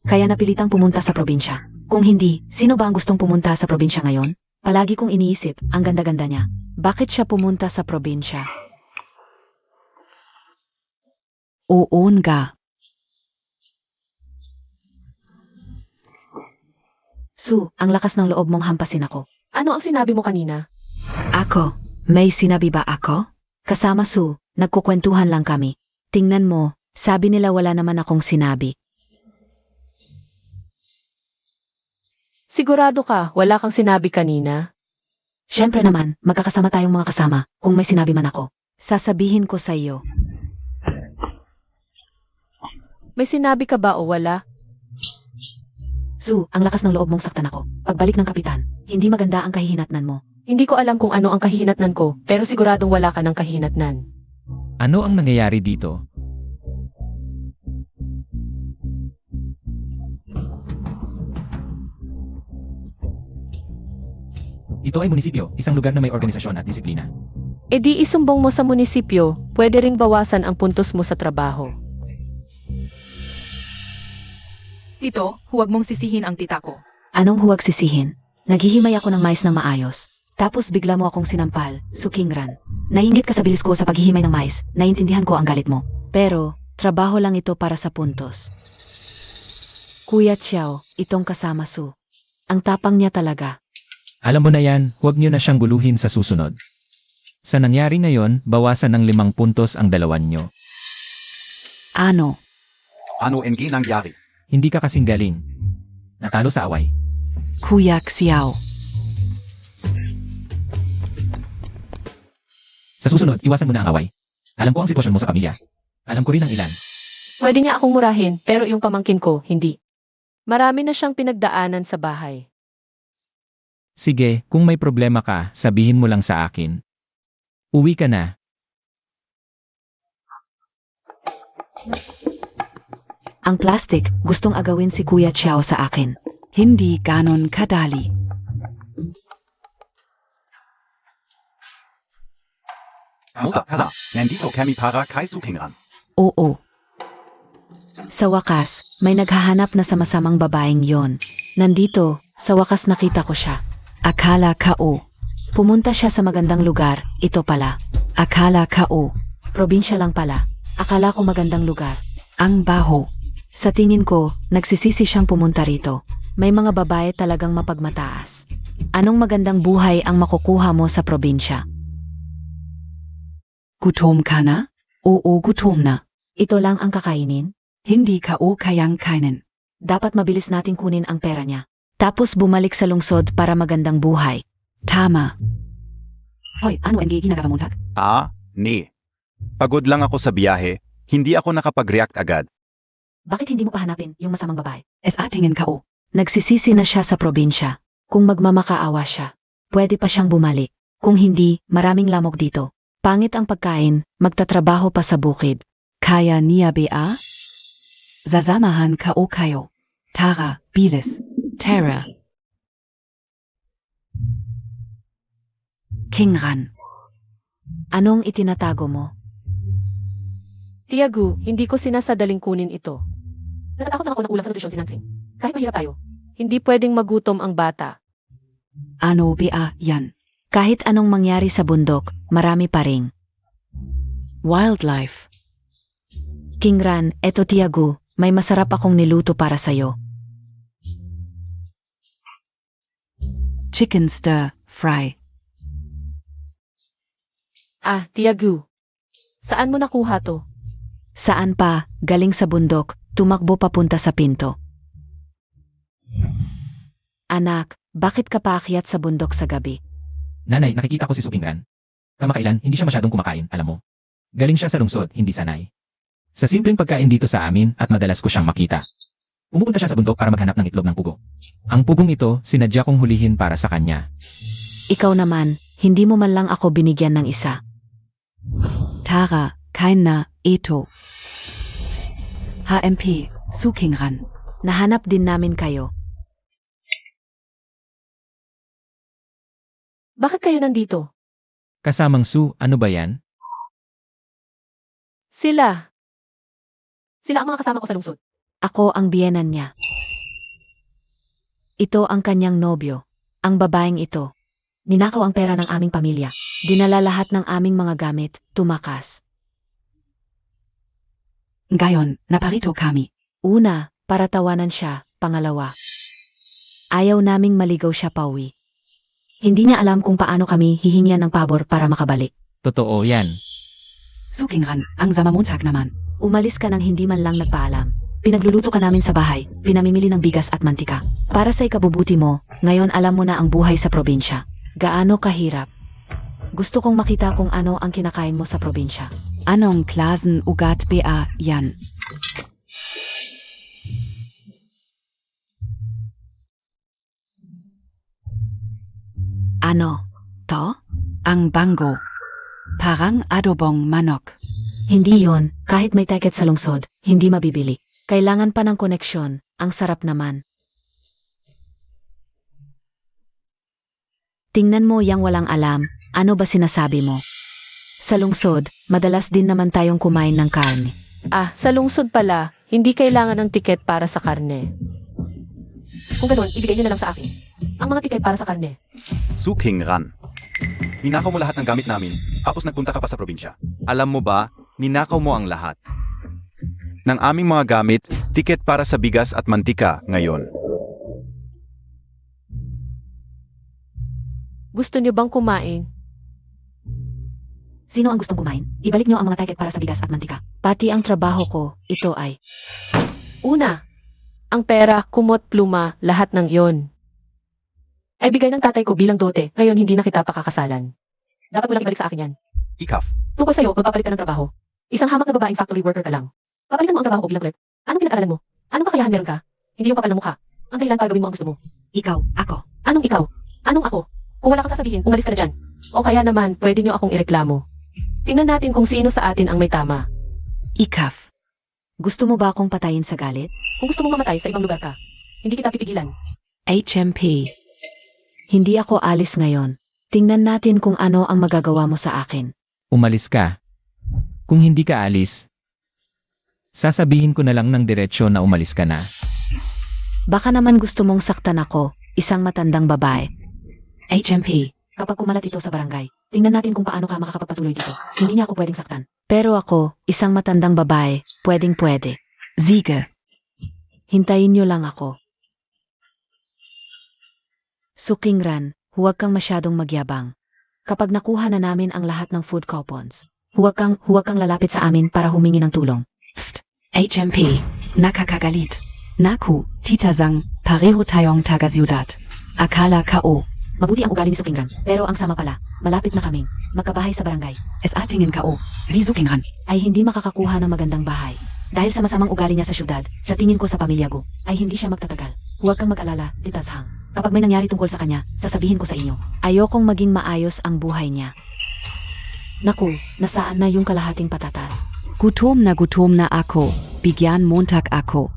Kaya napilitang pumunta sa probinsya. Kung hindi, sino ba ang gustong pumunta sa probinsya ngayon? Palagi kong iniisip, ang ganda-ganda niya. Bakit siya pumunta sa probinsya? Oon ga. Su, ang lakas ng loob mong hampasin ako. Ano ang sinabi mo kanina? Ako? May sinabi ba ako? Kasama Su, nagkukwentuhan lang kami. Tingnan mo, sabi nila wala naman akong sinabi. Sigurado ka, wala kang sinabi kanina? Siyempre naman, magkakasama tayong mga kasama, kung may sinabi man ako. Sasabihin ko sa iyo. May sinabi ka ba o wala? Su, ang lakas ng loob mong saktan ako. Pagbalik ng kapitan, hindi maganda ang kahihinatnan mo. Hindi ko alam kung ano ang kahihinatnan ko, pero siguradong wala ka ng kahihinatnan. Ano ang nangyayari dito? Ito ay munisipyo, isang lugar na may organisasyon at disiplina. E di isumbong mo sa munisipyo, pwede ring bawasan ang puntos mo sa trabaho. Tito, huwag mong sisihin ang tita ko. Anong huwag sisihin? Naghihimay ako ng mais ng maayos. Tapos bigla mo akong sinampal, Suking Ran. Nainggit ka sa bilis ko sa paghihimay ng mais, naintindihan ko ang galit mo. Pero, trabaho lang ito para sa puntos. Kuya Chiao, itong kasama Su. Ang tapang niya talaga. Alam mo na yan, huwag niyo na siyang guluhin sa susunod. Sa nangyari ngayon, bawasan ng 5 puntos ang dalawan niyo. Ano? Ano ang nangyari? Hindi ka kasing galing. Natalo sa away. Kuya Xiao. Sa susunod, iwasan mo na ang away. Alam ko ang sitwasyon mo sa pamilya. Alam ko rin ang ilan. Pwede niya akong murahin, pero yung pamangkin ko, hindi. Marami na siyang pinagdaanan sa bahay. Sige, kung may problema ka, sabihin mo lang sa akin. Uwi ka na. Ang plastic, gustong agawin si Kuya Chiao sa akin. Hindi ganon kadali. Kaza, nandito kami para kay Suking Ran. Oo. Sa wakas, may naghahanap na sa masamang babaeng yon. Nandito, sa wakas nakita ko siya. Akala ka o. Pumunta siya sa magandang lugar, ito pala. Akala ko, Probinsya lang pala. Akala ko magandang lugar. ang baho. Sa tingin ko, nagsisisi siyang pumunta rito. May mga babae talagang mapagmataas. Anong magandang buhay ang makukuha mo sa probinsya? Gutom ka na? Oo, gutom na. Ito lang ang kakainin? Hindi ka o kayang kainin. Dapat mabilis nating kunin ang pera niya. Tapos bumalik sa lungsod para magandang buhay. Tama. Hoy, ano ang ginagawa mo, Tak? Ni. Pagod lang ako sa biyahe, hindi ako nakapag-react agad. Bakit hindi mo pahanapin yung masamang babae? Tingin ka o. Nagsisisi na siya sa probinsya. Kung magmamakaawa siya, pwede pa siyang bumalik. Kung hindi, maraming lamok dito. Pangit ang pagkain, magtatrabaho pa sa bukid. Kaya niya ba? Zazamahan ka o kayo. Tara, bilis. Tara. Kingran. Anong itinatago mo? Tiago, hindi ko sinasadaling kunin ito. Natatakot na ako na kulang sa nutrisyon si Nansing. Kahit mahirap tayo, hindi pwedeng magutom ang bata. Ano ba yan? Kahit anong mangyari sa bundok, marami pa ring Wildlife. Kingran, eto Tiago, may masarap akong niluto para sa'yo. Chicken stir fry. Tiago. Saan mo nakuha to? Saan pa, galing sa bundok, tumakbo papunta sa pinto. Anak, bakit ka paakyat sa bundok sa gabi? Nanay, nakikita ko si Sukingran. Kamakailan, hindi siya masyadong kumakain, alam mo. Galing siya sa lungsod, hindi sanay. Sa simpleng pagkain dito sa amin at madalas ko siyang makita. Umupunta siya sa bundok para maghanap ng itlog ng pugo. Ang pugong ito, sinadya kong hulihin para sa kanya. Ikaw naman, hindi mo man lang ako binigyan ng isa. Tara, kain na, ito. HMP, Sukingran. Nahanap din namin kayo. Bakit kayo nandito? Kasamang Su, ano ba yan? Sila. Sila ang mga kasama ko sa lungsod. Ako ang biyenan niya. Ito ang kanyang nobyo. Ang babaeng ito. Ninakaw ang pera ng aming pamilya. Dinala lahat ng aming mga gamit, tumakas. Ngayon, naparito kami. Una, para tawanan siya. Pangalawa, ayaw naming maligaw siya pauwi. Hindi niya alam kung paano kami hihingian ng pabor para makabalik. Totoo yan. Sukingran, ang zamamuntag naman. Umalis ka nang hindi man lang nagpaalam. Pinagluluto ka namin sa bahay, pinamimili ng bigas at mantika. Para sa ikabubuti mo, ngayon alam mo na ang buhay sa probinsya. Gaano kahirap. Gusto kong makita kung ano ang kinakain mo sa probinsya. Anong klasen ugat ba yan? Ano? To? Ang bango. Parang adobong manok. Hindi yon, kahit may ticket sa lungsod, hindi mabibili. Kailangan pa ng koneksyon, ang sarap naman. Tingnan mo yang walang alam, ano ba sinasabi mo? Sa lungsod, madalas din naman tayong kumain ng karne. Sa lungsod pala, hindi kailangan ng tiket para sa karne. Kung ganun, ibigay niyo na lang sa akin. Ang mga tiket para sa karne. Sukingran. Ninakaw mo lahat ng gamit namin, tapos nagpunta ka pa sa probinsya. Alam mo ba, ninakaw mo ang lahat ng aming mga gamit, tiket para sa bigas at mantika ngayon. Gusto niyo bang kumain? Sino ang gustong kumain? Ibalik niyo ang mga ticket para sa bigas at mantika. Pati ang trabaho ko, ito ay. Una, ang pera, kumot, pluma, lahat ng yon. Ay bigay ng tatay ko bilang dote, ngayon hindi na kita pakakasalan. Dapat mo lang ibalik sa akin yan. Ikaf. Tungkol sa'yo, magpapalit ka ng trabaho. Isang hamak na babaeng factory worker ka lang. Papalitan mo ang trabaho ko bilang clerk. Anong pinag-aralan mo? Anong kakayahan meron ka? Hindi yung kapal ng mukha. Ang dahilan para gawin mo ang gusto mo. Ikaw, ako. Anong ikaw? Anong ako? Kung wala kang sasabihin, umalis ka na dyan. O kaya naman, pwede niyo akong ireklamo. Tingnan natin kung sino sa atin ang may tama. Ikaf. Gusto mo ba akong patayin sa galit? Kung gusto mong mamatay sa ibang lugar ka, hindi kita pipigilan. HMP. Hindi ako alis ngayon. Tingnan natin kung ano ang magagawa mo sa akin. Umalis ka. Kung hindi ka alis, sasabihin ko na lang ng diretsyo na umalis ka na. Baka naman gusto mong saktan ako, isang matandang babae. HMP. Kapag kumalat ito sa barangay, Tingnan natin kung paano ka makakapagpatuloy dito. Hindi niya ako pwedeng saktan. Pero ako, isang matandang babae, pwede. Siege. Hintayin niyo lang ako. Sukingran, huwag kang masyadong magyabang. Kapag nakuha na namin ang lahat ng food coupons, huwag kang lalapit sa amin para humingi ng tulong. HMP. Nakakagalit. Naku, Titasang, pareho tayong taga ciudad. Akala KO. Mabuti ang ugali ni Sukingran, pero ang sama pala, malapit na kaming magkabahay sa barangay. Es atingin KO. Sie Sukingran. Ay hindi makakakuha ng magandang bahay. Dahil sa masamang ugali niya sa syudad, sa tingin ko sa pamilya ko, ay hindi siya magtatagal. Huwag kang mag-alala, Titashang. Kapag may nangyari tungkol sa kanya, sasabihin ko sa inyo. Ayokong maging maayos ang buhay niya. Naku, nasaan na yung kalahating patatas? Gutom na ako. Bigyan Montag ako.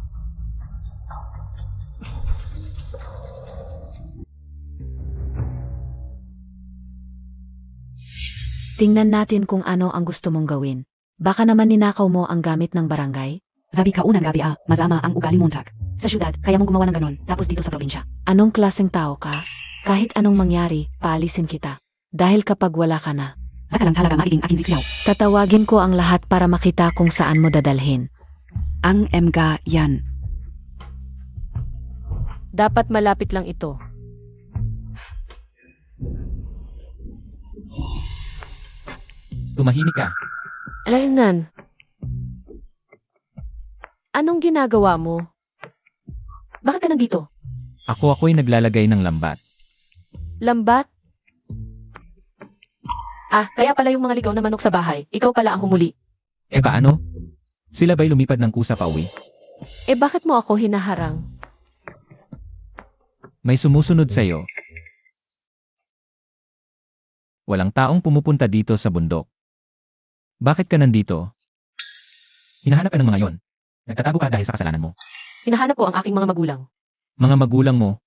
Tingnan natin kung ano ang gusto mong gawin. Baka naman ninakaw mo ang gamit ng barangay? Sabi ka unang gabi masama ang ugali Montag. Sa syudad, kaya mong gumawa ng ganon, tapos dito sa probinsya. Anong klaseng tao ka? Kahit anong mangyari, paalisin kita. Dahil kapag wala ka na, Saka lang talaga magiging aking siksiyaw. tatawagin ko ang lahat para makita kung saan mo dadalhin. Ang mga yan. Dapat malapit lang ito. Tumahimik ka. Alaynan. Anong ginagawa mo? Bakit ka nandito? Ako'y naglalagay ng lambat. Lambat? Kaya pala yung mga ligaw na manok sa bahay. Ikaw pala ang humuli. Eh paano? Sila ba'y lumipad ng kusa pa uwi? Bakit mo ako hinaharang? May sumusunod sa'yo. Walang taong pumupunta dito sa bundok. Bakit ka nandito? Hinahanap ka ng mga yon. Nagtatago ka dahil sa kasalanan mo. Hinahanap ko ang aking mga magulang. Mga magulang mo.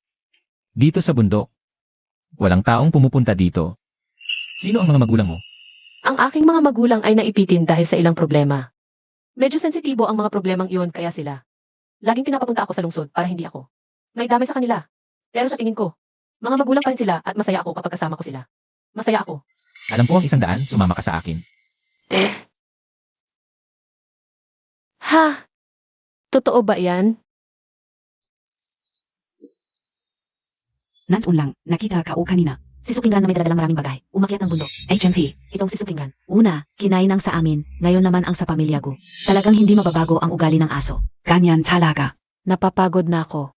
Dito sa bundok. Walang taong pumupunta dito. Sino ang mga magulang mo? Ang aking mga magulang ay naipitin dahil sa ilang problema. Medyo sensitibo ang mga problemang iyon kaya sila. Laging pinapapunta ako sa lungsod para hindi ako may damay sa kanila. Pero sa tingin ko, mga magulang pa rin sila at masaya ako kapag kasama ko sila. Masaya ako. Alam ko ang 100, sumama ka sa akin. Ha? Totoo ba yan? Nandun lang, nakita ka kanina. Si Sukingran na may daladalang maraming bagay. Umakyat ng bundok. HMP. Itong si Sukingran. Una, kinain ang sa amin, ngayon naman ang sa pamilya ko. Talagang hindi mababago ang ugali ng aso. Ganyan talaga. Napapagod na ako.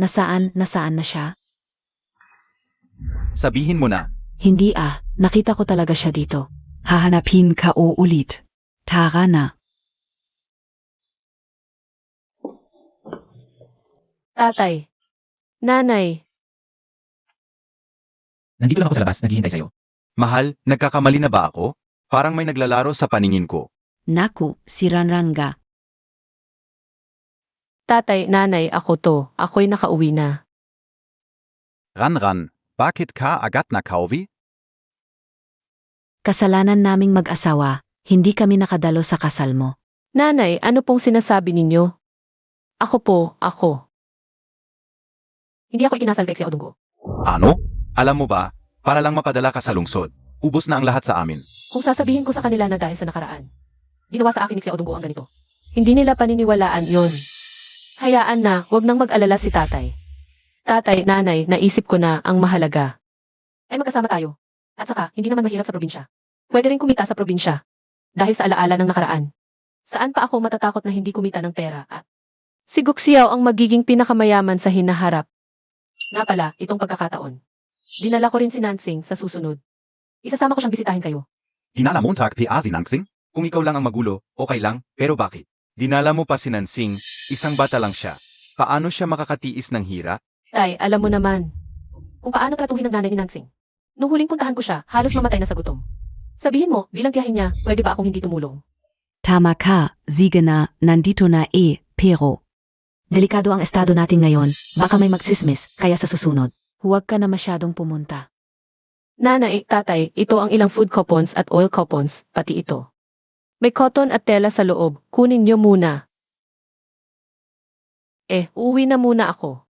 Nasaan na siya? Sabihin mo na. Hindi nakita ko talaga siya dito. Hahanapin ka ulit. Tara na. Tatay. Nanay. Nandito lang ako sa labas, naghihintay sa'yo. Mahal, nagkakamali na ba ako? Parang may naglalaro sa paningin ko. Naku, si Ranranga. Tatay, nanay, ako to. Ako'y nakauwi na. Ran, bakit ka agad na kauwi? Kasalanan naming mag-asawa, hindi kami nakadalo sa kasal mo. Nanay, ano pong sinasabi ninyo? Ako. Hindi ako ikinasal kay Xiaodonggo. Ano? Alam mo ba, para lang mapadala ka sa lungsod, ubos na ang lahat sa amin. Kung sasabihin ko sa kanila na dahil sa nakaraan, ginawa sa akin ni Xiaodonggo ang ganito. Hindi nila paniniwalaan yon. Hayaan na, wag nang mag-alala si tatay. Tatay, nanay, naisip ko na ang mahalaga. Ay magkasama tayo. At saka, hindi naman mahirap sa probinsya. Pwede rin kumita sa probinsya. Dahil sa alaala ng nakaraan. Saan pa ako matatakot na hindi kumita ng pera at si Guxiao ang magiging pinakamayaman sa hinaharap. Nga pala, itong pagkakataon. Dinala ko rin si Nansing sa susunod. Isasama ko siyang bisitahin kayo. Dinala Montag pa si Nansing? Kung ikaw lang ang magulo, okay lang, pero bakit? Dinala mo pa si Nansing, isang bata lang siya. Paano siya makakatiis ng hira? Tay, alam mo naman kung paano tratuhin ng nanay ni Nansing. Nung huling puntahan ko siya, halos mamatay na sa gutom. Sabihin mo, bilang tiyahin niya, pwede ba akong hindi tumulong? Tama ka, sige na, nandito na pero. Delikado ang estado natin ngayon, baka may magsismis, kaya sa susunod, huwag ka na masyadong pumunta. Nanay, tatay, ito ang ilang food coupons at oil coupons, pati ito. May cotton at tela sa loob, kunin niyo muna. Uuwi na muna ako.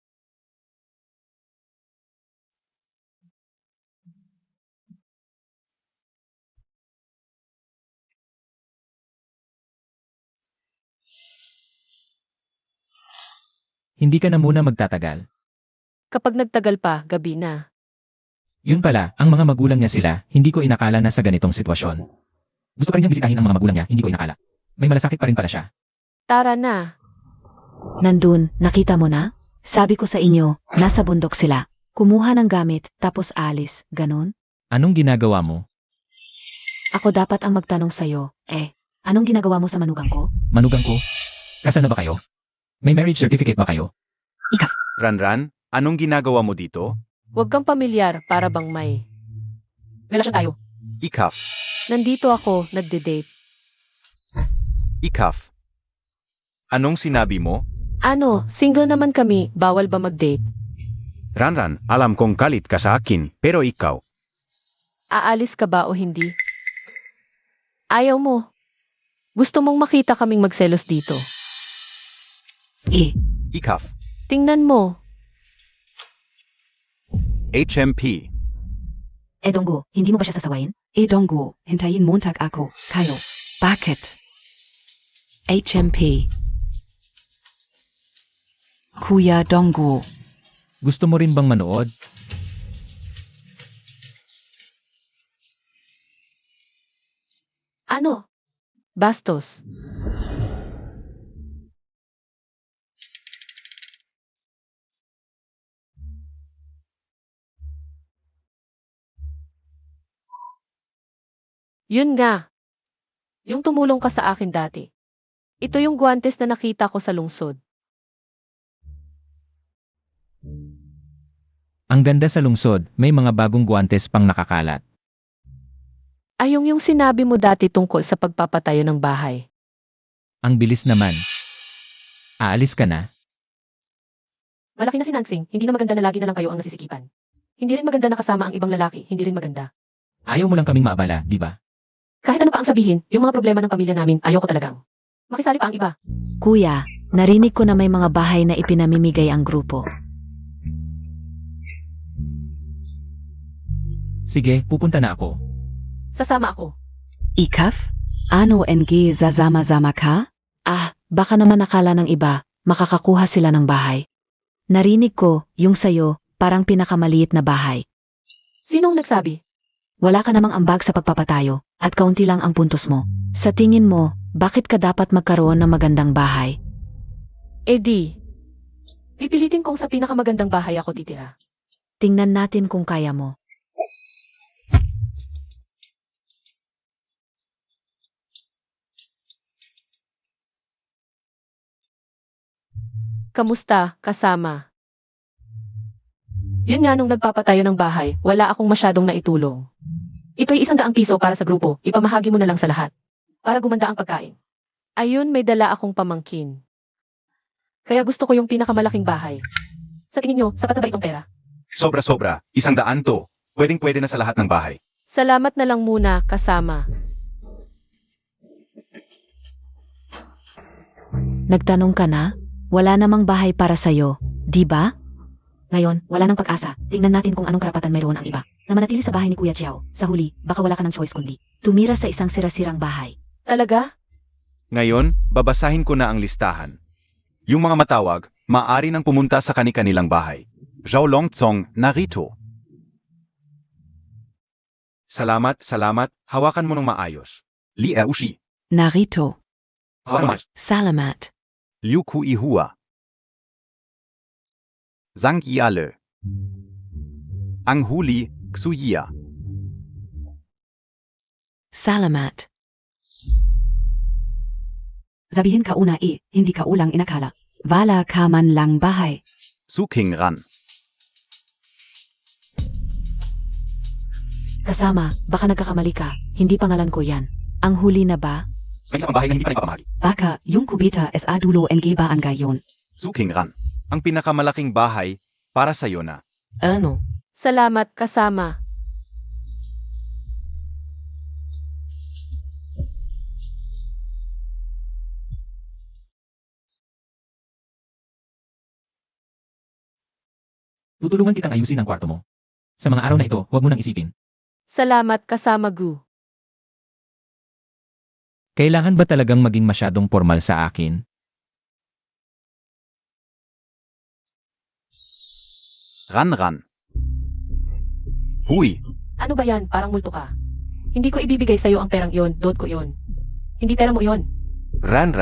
Hindi ka na muna magtatagal. Kapag nagtagal pa, gabi na. Yun pala, ang mga magulang niya sila, hindi ko inakala na sa ganitong sitwasyon. Gusto pa rin niyang bisitahin ang mga magulang niya, hindi ko inakala. May malasakit pa rin pala siya. Tara na. Nandun, nakita mo na? Sabi ko sa inyo, nasa bundok sila. Kumuha ng gamit, tapos alis, ganon? Anong ginagawa mo? Ako dapat ang magtanong sa'yo. Anong ginagawa mo sa manugang ko? Manugang ko? Kasal na ba kayo? May marriage certificate ba kayo? Ranran, anong ginagawa mo dito? Huwag kang pamilyar para bang may. Relasyon tayo. Ikaf. Nandito ako, nagde-date. Ikaf. Anong sinabi mo? Ano, single naman kami, bawal ba mag-date? Ranran, alam kong galit ka sa akin, pero ikaw. Aalis ka ba o hindi? Ayaw mo. Gusto mong makita kaming magselos dito. Ikaf. Tingnan mo. HMP. Donggo, hindi mo ba siya sasawayin? Donggo, hintayin Montag ako, kayo. Bakit? HMP. Kuya Donggo. Gusto mo rin bang manood? Ano? Bastos. Yun nga. Yung tumulong ka sa akin dati. Ito yung guwantes na nakita ko sa lungsod. Ang ganda sa lungsod, may mga bagong guwantes pang nakakalat. Ayong yung sinabi mo dati tungkol sa pagpapatayo ng bahay. Ang bilis naman. Aalis ka na? Malaki na si Nansing, hindi na maganda na lagi na lang kayo ang nasisikipan. Hindi rin maganda na kasama ang ibang lalaki, hindi rin maganda. Ayaw mo lang kaming maabala, di ba? Kahit ano pa ang sabihin, yung mga problema ng pamilya namin, ayaw ko talagang. Makisali pa ang iba. Kuya, narinig ko na may mga bahay na ipinamimigay ang grupo. Sige, pupunta na ako. Sasama ako. Ikaf? Ano NG zazama-zama ka? Baka naman akala ng iba, makakakuha sila ng bahay. Narinig ko, yung sayo, parang pinakamaliit na bahay. Sinong nagsabi? Wala ka namang ambag sa pagpapatayo, at kaunti lang ang puntos mo. Sa tingin mo, bakit ka dapat magkaroon ng magandang bahay? Di. Pipilitin kong sa pinakamagandang bahay ako titira. Tingnan natin kung kaya mo. Kamusta, kasama? Yun nga nung nagpapatayo ng bahay, wala akong masyadong naitulong. Ito'y 100 piso para sa grupo, ipamahagi mo na lang sa lahat. Para gumanda ang pagkain. Ayun, may dala akong pamangkin. Kaya gusto ko yung pinakamalaking bahay. Sa tingin nyo, sapat na ba itong pera? Sobra-sobra, 100 to. Pwedeng-pwede na sa lahat ng bahay. Salamat na lang muna, kasama. Nagtanong ka na? Wala namang bahay para sa'yo, di ba? Ngayon, wala nang pag-asa. Tingnan natin kung anong karapatan mayroon ang iba. Na manatili sa bahay ni Kuya Chiao. Sa huli, baka wala ka ng choice kundi tumira sa isang sira-sirang bahay. Talaga? Ngayon, babasahin ko na ang listahan. Yung mga matawag, maaari nang pumunta sa kani-kanilang bahay. Zhao Longzong, narito. Salamat, hawakan mo ng maayos. Li Ushi. Narito. Salamat. Liu Kuihua. Zhang Yiale. Ang huli, Xuyia. Salamat. Sabihin ka una hindi ka ulang inakala. Wala ka man lang bahay. Suking Ran. Kasama, baka nagkakamali ka. Hindi pangalan ko yan. Ang huli na ba? May isang bahay na hindi pa napapamahagi. Baka yung kubita sa dulo NG ba ang gayon. Suking Ran. Ang pinakamalaking bahay para sa'yo na. Ano? Salamat, kasama. Tutulungan kitang ayusin ang kwarto mo. Sa mga araw na ito, huwag mo nang isipin. Salamat, kasama Gu. Kailangan ba talagang maging masyadong formal sa akin? Ran. Huy, Ano ba yan? Parang multo ka. Hindi ko ibibigay sa'yo ang perang iyon, dot ko iyon. Hindi pera mo iyon. Ran.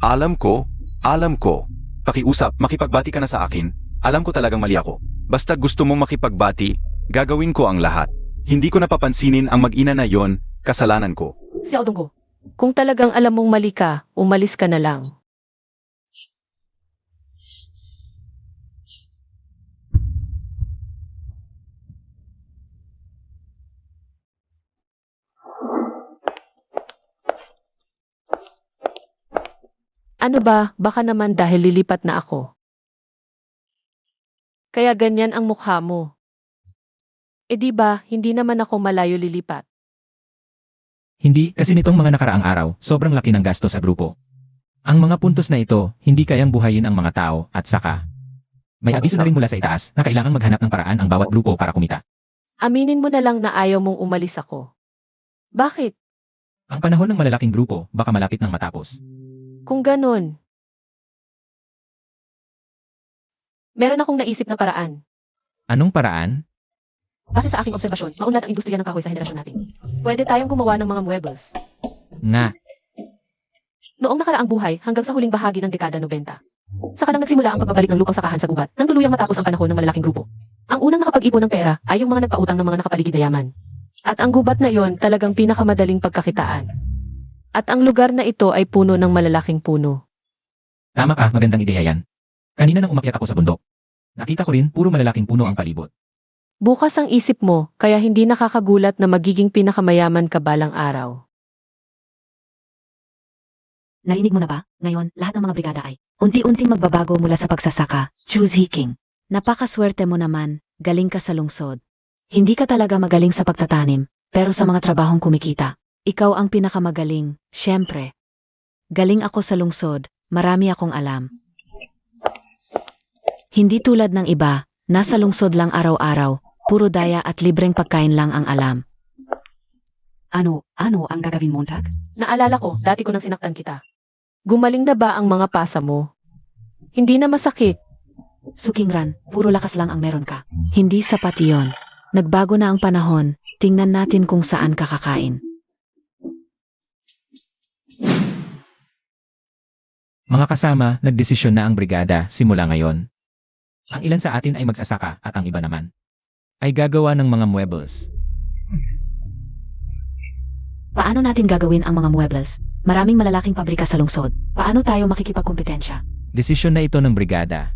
Alam ko. Pakiusap, makipagbati ka na sa akin. Alam ko talagang mali ako. Basta gusto mong makipagbati, gagawin ko ang lahat. Hindi ko napapansinin ang mag-ina na yon, kasalanan ko. Si Odonggo, kung talagang alam mong mali ka, umalis ka na lang. Ano ba, baka naman dahil lilipat na ako. Kaya ganyan ang mukha mo. E di ba, hindi naman ako malayo lilipat. Hindi, kasi nitong mga nakaraang araw, sobrang laki ng gasto sa grupo. Ang mga puntos na ito, hindi kayang buhayin ang mga tao, at saka, may abiso na rin mula sa itaas na kailangang maghanap ng paraan ang bawat grupo para kumita. Aminin mo na lang na ayaw mong umalis ako. Bakit? Ang panahon ng malalaking grupo, baka malapit nang matapos. Kung ganon. Meron akong naisip na paraan. Anong paraan? Base sa aking obserbasyon, maunlad ang industriya ng kahoy sa henerasyon natin. Pwede tayong gumawa ng mga muebles. Nga, Noong nakaraang buhay hanggang sa huling bahagi ng dekada 90. Saka lang nagsimula ang pagbabalik ng lupang sakahan sa gubat nang tuluyang matapos ang panahon ng malalaking grupo. Ang unang nakapag-ipon ng pera ay yung mga nagpautang ng mga nakapaligid na yaman. At ang gubat na iyon talagang pinakamadaling pagkakitaan. At ang lugar na ito ay puno ng malalaking puno. tama ka, magandang ideya yan. Kanina nang umakyat ako sa bundok. Nakita ko rin, puro malalaking puno ang palibot. Bukas ang isip mo, kaya hindi nakakagulat na magiging pinakamayaman ka balang araw. Narinig mo na ba? Ngayon, lahat ng mga brigada ay unti-unting magbabago mula sa pagsasaka. Choose hiking. Napakaswerte mo naman, galing ka sa lungsod. Hindi ka talaga magaling sa pagtatanim, pero sa mga trabahong kumikita, ikaw ang pinakamagaling, syempre. Galing ako sa lungsod, marami akong alam. Hindi tulad ng iba, nasa lungsod lang araw-araw, puro daya at libreng pagkain lang ang alam. Ano ang gagawin mo, Montag? Naalala ko, dati ko nang sinaktan kita. Gumaling na ba ang mga pasa mo? Hindi na masakit. Sukingran, puro lakas lang ang meron ka. Hindi sapat iyon. Nagbago na ang panahon, tingnan natin kung saan ka kakain. Mga kasama, nagdesisyon na ang brigada simula ngayon. Ang ilan sa atin ay magsasaka at ang iba naman ay gagawa ng mga muebles. Paano natin gagawin ang mga muebles? Maraming malalaking pabrika sa lungsod. Paano tayo makikipagkompetensya? Desisyon na ito ng brigada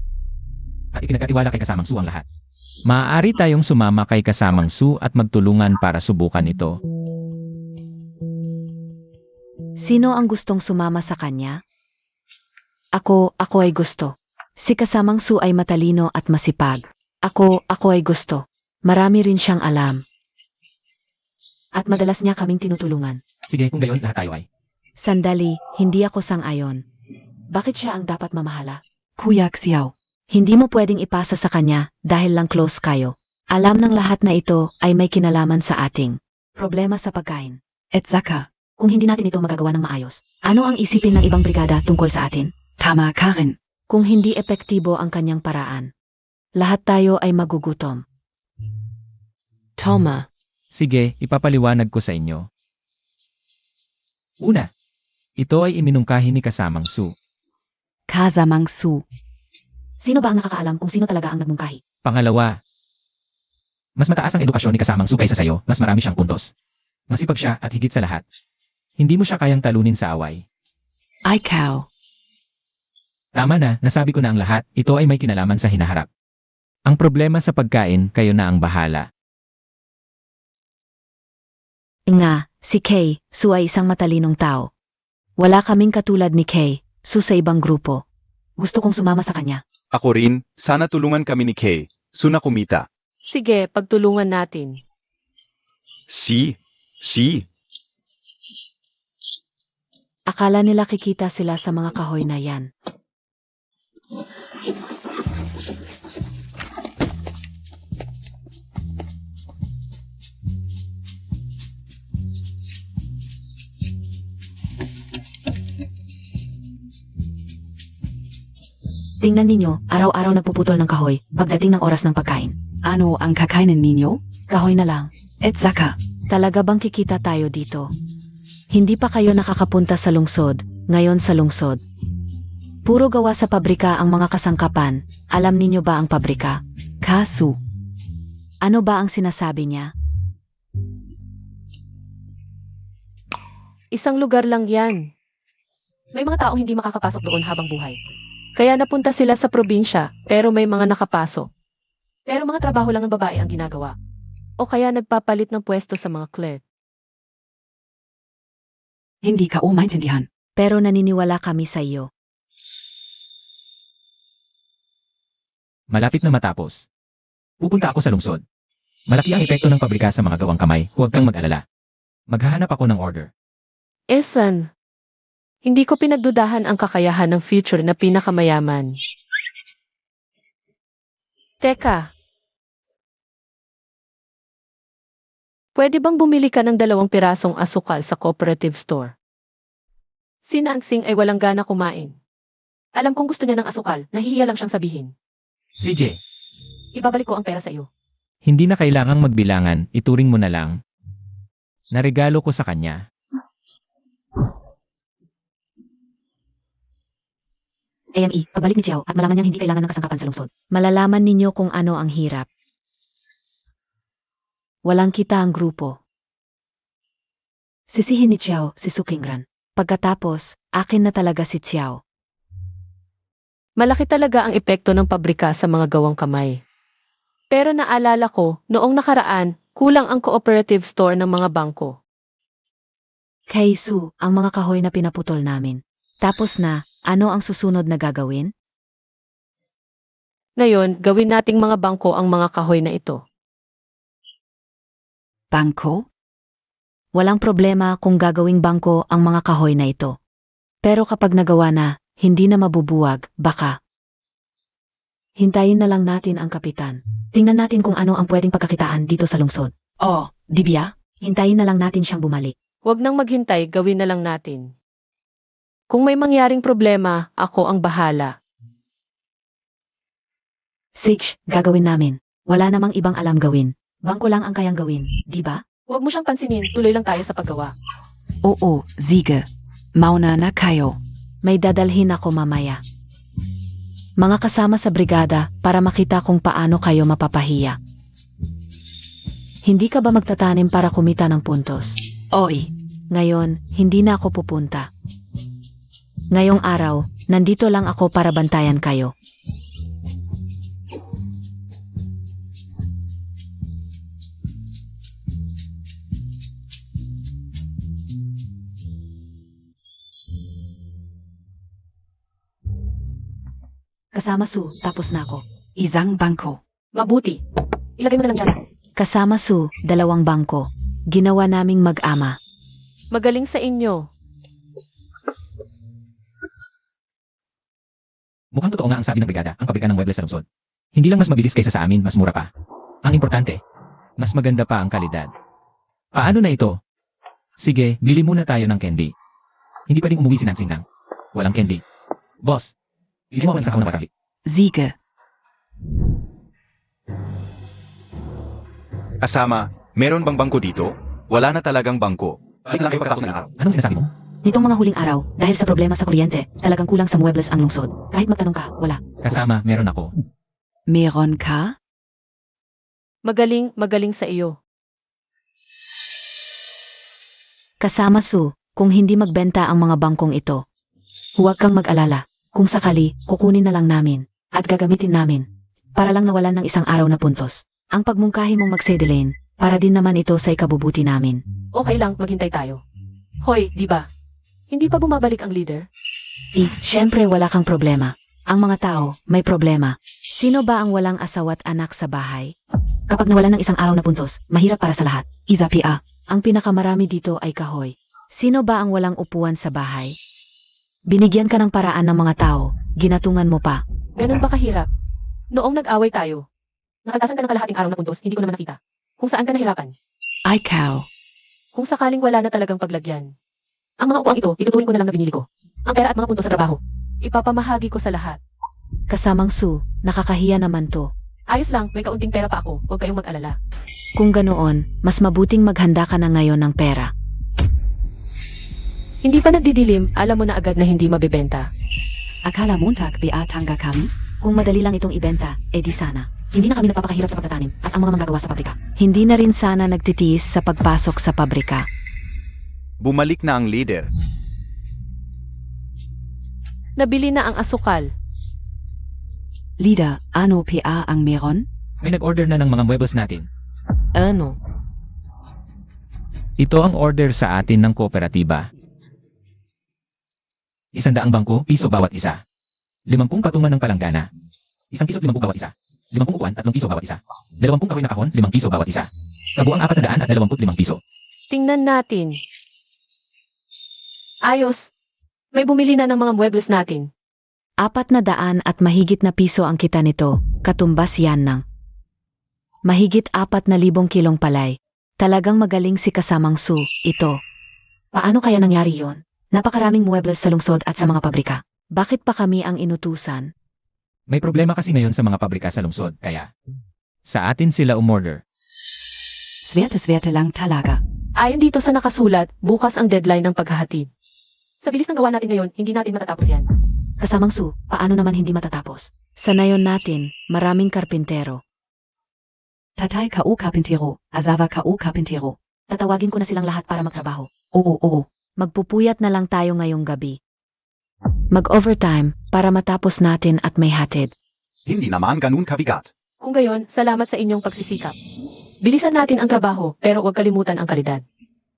at ipinagkatiwala kay Kasamang Su ang lahat. Maaari tayong sumama kay Kasamang Su at magtulungan para subukan ito. Sino ang gustong sumama sa kanya? Ako ay gusto. Si Kasamang Su ay matalino at masipag. Ako ay gusto. Marami rin siyang alam. At madalas niya kaming tinutulungan. Sige, kung gayon, lahat tayo ay. Sandali, hindi ako sang-ayon. Bakit siya ang dapat mamahala? Kuya Xiao. Hindi mo pwedeng ipasa sa kanya dahil lang close kayo. Alam ng lahat na ito ay may kinalaman sa ating problema sa pagkain. Et Zaka. Kung hindi natin ito magagawa ng maayos, ano ang isipin ng ibang brigada tungkol sa atin? Tama ka rin. Kung hindi epektibo ang kanyang paraan, lahat tayo ay magugutom. Toma. Sige, ipapaliwanag ko sa inyo. Una, ito ay iminungkahi ni Kasamang Su. Kasamang Su. Sino ba ang nakakaalam kung sino talaga ang nagmungkahi? Pangalawa, mas mataas ang edukasyon ni Kasamang Su kaysa sayo, mas marami siyang puntos. Masipag siya at higit sa lahat. Hindi mo siya kayang talunin sa away. Ikaw. Tama na, nasabi ko na ang lahat, ito ay may kinalaman sa hinaharap. Ang problema sa pagkain, kayo na ang bahala. Nga, si Kay, Su ay isang matalinong tao. Wala kaming katulad ni Kay, Su sa ibang grupo. Gusto kong sumama sa kanya. Ako rin, sana tulungan kami ni Kay. Suna kumita. Sige, pagtulungan natin. Si. Akala nila kikita sila sa mga kahoy na yan. Tingnan ninyo, araw-araw nagpuputol ng kahoy pagdating ng oras ng pagkain. Ano ang kakainin ninyo? Kahoy na lang. At saka, Talaga bang kikita tayo dito? Hindi pa kayo nakakapunta sa lungsod, ngayon sa lungsod. Puro gawa sa pabrika ang mga kasangkapan. Alam ninyo ba ang pabrika? kaso, Ano ba ang sinasabi niya? Isang lugar lang yan. May mga taong hindi makakapasok doon habang buhay. Kaya napunta sila sa probinsya, pero may mga nakapasok. Pero mga trabaho lang ng babae ang ginagawa. O kaya nagpapalit ng pwesto sa mga clerk. hindi ka maintindihan. Pero naniniwala kami sa iyo. Malapit na matapos. Pupunta ako sa lungsod. Malaki ang epekto ng pabrika sa mga gawang kamay, huwag kang mag-alala. Maghahanap ako ng order. Esan, hindi ko pinagdudahan ang kakayahan ng future na pinakamayaman. Teka. Pwede bang bumili ka ng 2 pirasong asukal sa cooperative store? Si Nansing ay walang gana kumain. Alam kong gusto niya ng asukal, nahihiya lang siyang sabihin. CJ, Ibabalik ko ang pera sa iyo. hindi na kailangang magbilangan, ituring mo na lang. Naregalo ko sa kanya. AME, pagbalik ni Xiao at malaman niyang hindi kailangan ng kasangkapan sa lungsod. Malalaman ninyo kung ano ang hirap. Walang kita ang grupo. Sisihin ni Xiao si Sukingran. Pagkatapos, akin na talaga si Xiao. Malaki talaga ang epekto ng pabrika sa mga gawang kamay. Pero naalala ko, noong nakaraan, kulang ang cooperative store ng mga bangko. Kay Su, ang mga kahoy na pinaputol namin. Tapos na, ano ang susunod na gagawin? Ngayon, gawin nating mga bangko ang mga kahoy na ito. Bangko? Walang problema kung gagawing bangko ang mga kahoy na ito. Pero kapag nagawa na, hindi na mabubuwag, baka. Hintayin na lang natin ang kapitan. Tingnan natin kung ano ang pwedeng pagkakitaan dito sa lungsod. Oh, Dibya? Hintayin na lang natin siyang bumalik. Huwag nang maghintay, gawin na lang natin. Kung may mangyaring problema, ako ang bahala. Six, gagawin namin. Wala namang ibang alam gawin. Bangko lang ang kayang gawin, di ba? Huwag mo siyang pansinin, tuloy lang tayo sa paggawa. Oo, sige. Mauna na kayo. May dadalhin ako mamaya. Mga kasama sa brigada para makita kung paano kayo mapapahiya. Hindi ka ba magtatanim para kumita ng puntos? Oy, Ngayon, hindi na ako pupunta. Ngayong araw, nandito lang ako para bantayan kayo. Kasama Su, tapos na ako. isang bangko. Mabuti. Ilagay mo na lang dyan. Kasama Su, 2 bangko. Ginawa naming mag-ama. Magaling sa inyo. Mukhang totoo nga ang sabi ng brigada, ang pabrika ng muebles sa lungsod. Hindi lang mas mabilis kaysa sa amin, mas mura pa. Ang importante, mas maganda pa ang kalidad. Paano na ito? Sige, bili muna tayo ng candy. Hindi pwedeng umuwi si Nansing nang walang candy. Boss, bili mo ako ng sakaw na marami. Sige. Kasama, meron bang bangko dito? Wala na talagang bangko. Balik lang kayo pagkatapos ng araw. Anong sinasabi mo? Nitong mga huling araw, dahil sa problema sa kuryente, talagang kulang sa muebles ang lungsod. Kahit magtanong ka, wala. Kasama, meron ako. Meron ka? Magaling sa iyo. Kasama Su, kung hindi magbenta ang mga bangkong ito, huwag kang mag-alala. Kung sakali, kukunin na lang namin at gagamitin namin para lang nawalan ng 1 araw na puntos. Ang pagmungkahi mong magsedelane, para din naman ito sa ikabubuti namin. Okay lang, maghintay tayo. Hoy, di ba? Hindi pa bumabalik ang leader? Siyempre wala kang problema. Ang mga tao, may problema. Sino ba ang walang asawa't anak sa bahay? Kapag nawalan ng 1 araw na puntos, mahirap para sa lahat. Isa pia. Ang pinakamarami dito ay kahoy. Sino ba ang walang upuan sa bahay? Binigyan ka ng paraan ng mga tao, ginatungan mo pa. Ganun ba kahirap? Noong nag-away tayo, nakaltasan ka ng kalahating araw na puntos, hindi ko naman nakita. Kung saan ka nahirapan? Ay cow. Kung sakaling wala na talagang paglagyan. Ang mga upuan ito, ituturing ko na lang na binili ko. Ang pera at mga puntos sa trabaho, ipapamahagi ko sa lahat. Kasamang Su, nakakahiya naman to. Ayos lang, may kaunting pera pa ako. Huwag kayong mag-alala. Kung ganoon, mas mabuting maghanda ka na ngayon ng pera. Hindi pa nagdidilim, alam mo na agad na hindi mabebenta. Akala Montag ba tangga kami? Kung madali lang itong ibenta, edi sana. Hindi na kami nagpapakahirap sa pagtatanim at ang mga manggagawa sa pabrika. Hindi na rin sana nagtitiis sa pagpasok sa pabrika. Bumalik na ang leader. Nabili na ang asukal. Leader, ano pa ang meron? May nag-order na ng mga muebles natin. Ano? Ito ang order sa atin ng kooperatiba. 100 bangko, piso bawat isa. 50 patungan ng palanggana. 1 piso 50 bawat isa. 50 upuan, 3 piso bawat isa. 20 kahoy na kahon, 5 piso bawat isa. Kabuang 425 piso. Tingnan natin. Ayos. May bumili na ng mga muebles natin. 400 at mahigit na piso ang kita nito, katumbas yan ng mahigit 4,000 kilong palay. Talagang magaling si Kasamang Su, ito. Paano kaya nangyari yon? Napakaraming muebles sa lungsod at sa mga pabrika. Bakit pa kami ang inutusan? May problema kasi ngayon sa mga pabrika sa lungsod, kaya sa atin sila umorder. Swerte lang talaga. Ayon dito sa nakasulat, bukas ang deadline ng paghahatid. Sa bilis ng gawa natin ngayon, hindi natin matatapos yan. Kasamang Su, paano naman hindi matatapos? Sa nayon natin, maraming karpintero. Tatay kao kapintero, azawa kao kapintero. Tatawagin ko na silang lahat para magtrabaho. Oo. Magpupuyat na lang tayo ngayong gabi. Mag-overtime para matapos natin at may hatid. Hindi naman ganun kabigat. Kung gayon, salamat sa inyong pagsisikap. Bilisan natin ang trabaho, pero huwag kalimutan ang kalidad.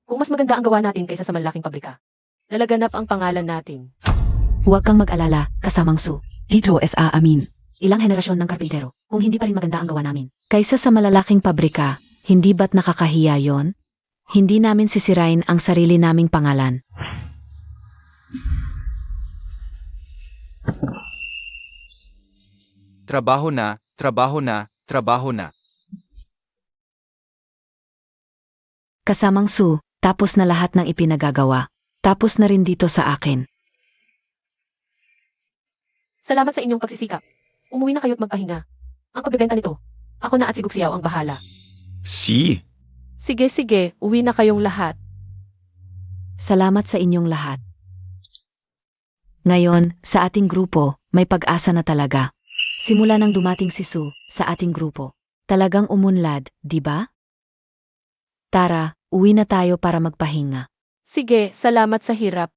Kung mas maganda ang gawa natin kaysa sa malaking pabrika, lalaganap ang pangalan natin. Huwag kang mag-alala, Kasamang Su. Dito sa amin. Ilang henerasyon ng karpintero, kung hindi pa rin maganda ang gawa namin. Kaysa sa malalaking pabrika, hindi ba't nakakahiya yon? Hindi namin sisirain ang sarili naming pangalan. Trabaho na, trabaho na, trabaho na. Kasamang Su, tapos na lahat ng ipinagagawa. Tapos na rin dito sa akin. Salamat sa inyong pagsisikap. Umuwi na kayo't magpahinga. Ang pagbebenta nito, ako na at si Guxiao ang bahala. Si. Sige, uwi na kayong lahat. Salamat sa inyong lahat. Ngayon, sa ating grupo, may pag-asa na talaga. Simula nang dumating si Su sa ating grupo. Talagang umunlad, di ba? Tara, uwi na tayo para magpahinga. Sige, salamat sa hirap.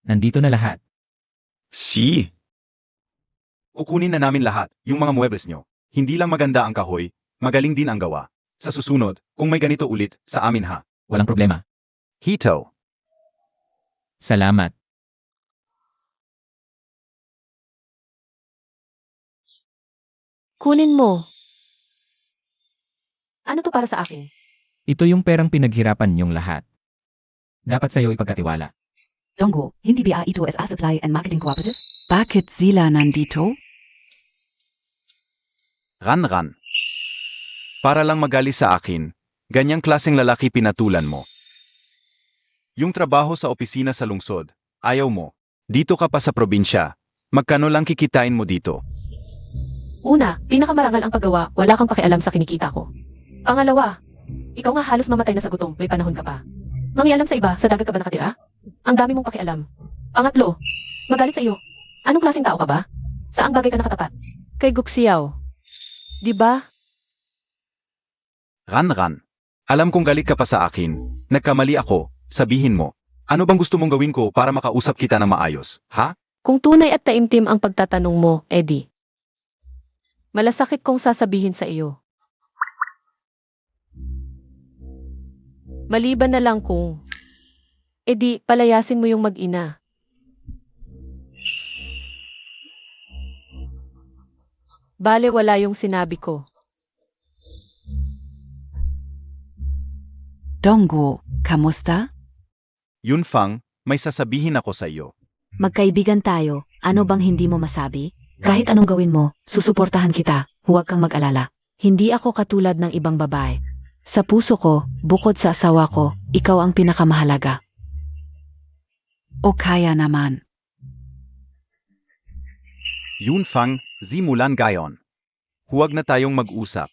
Nandito na lahat. Si. Kukunin na namin lahat, yung mga muebles nyo. Hindi lang maganda ang kahoy, magaling din ang gawa. Sa susunod, kung may ganito ulit, sa amin ha. Walang problema. Hito. Salamat. Kunin mo. Ano to para sa akin? Ito yung perang pinaghirapan niyong lahat. Dapat sa'yo ipagkatiwala. Dongo, hindi ba ito sa Supply and Marketing Cooperative? Bakit sila nandito? Ran. Para lang magali sa akin, ganyang klaseng lalaki pinatulan mo. Yung trabaho sa opisina sa lungsod, ayaw mo. Dito ka pa sa probinsya, magkano lang kikitain mo dito? Una, pinakamarangal ang paggawa, wala kang pakialam sa kinikita ko. Pangalawa, ikaw nga halos mamatay na sa gutom, may panahon ka pa. Mangialam sa iba, sa dagat ka ba nakatira? Ang dami mong pakialam. Pangatlo, magalit sa iyo. Anong klaseng tao ka ba? Saang bagay ka nakatapat? Kay Guxiao. Di ba? Ran. Alam kong galit ka pa sa akin, nagkamali ako, sabihin mo. Ano bang gusto mong gawin ko para makausap kita na maayos, ha? Kung tunay at taimtim ang pagtatanong mo, Eddie. Malasakit kong sasabihin sa iyo. Maliban na lang kung, Eddie, palayasin mo yung mag-ina. Bale, wala yung sinabi ko. Dongo, kamusta? Yunfang, may sasabihin ako sa iyo. Magkaibigan tayo, ano bang hindi mo masabi? Kahit anong gawin mo, susuportahan kita, huwag kang mag-alala. Hindi ako katulad ng ibang babae. Sa puso ko, bukod sa asawa ko, ikaw ang pinakamahalaga. O kaya naman. Yunfang, simulan gayon. Huwag na tayong mag-usap.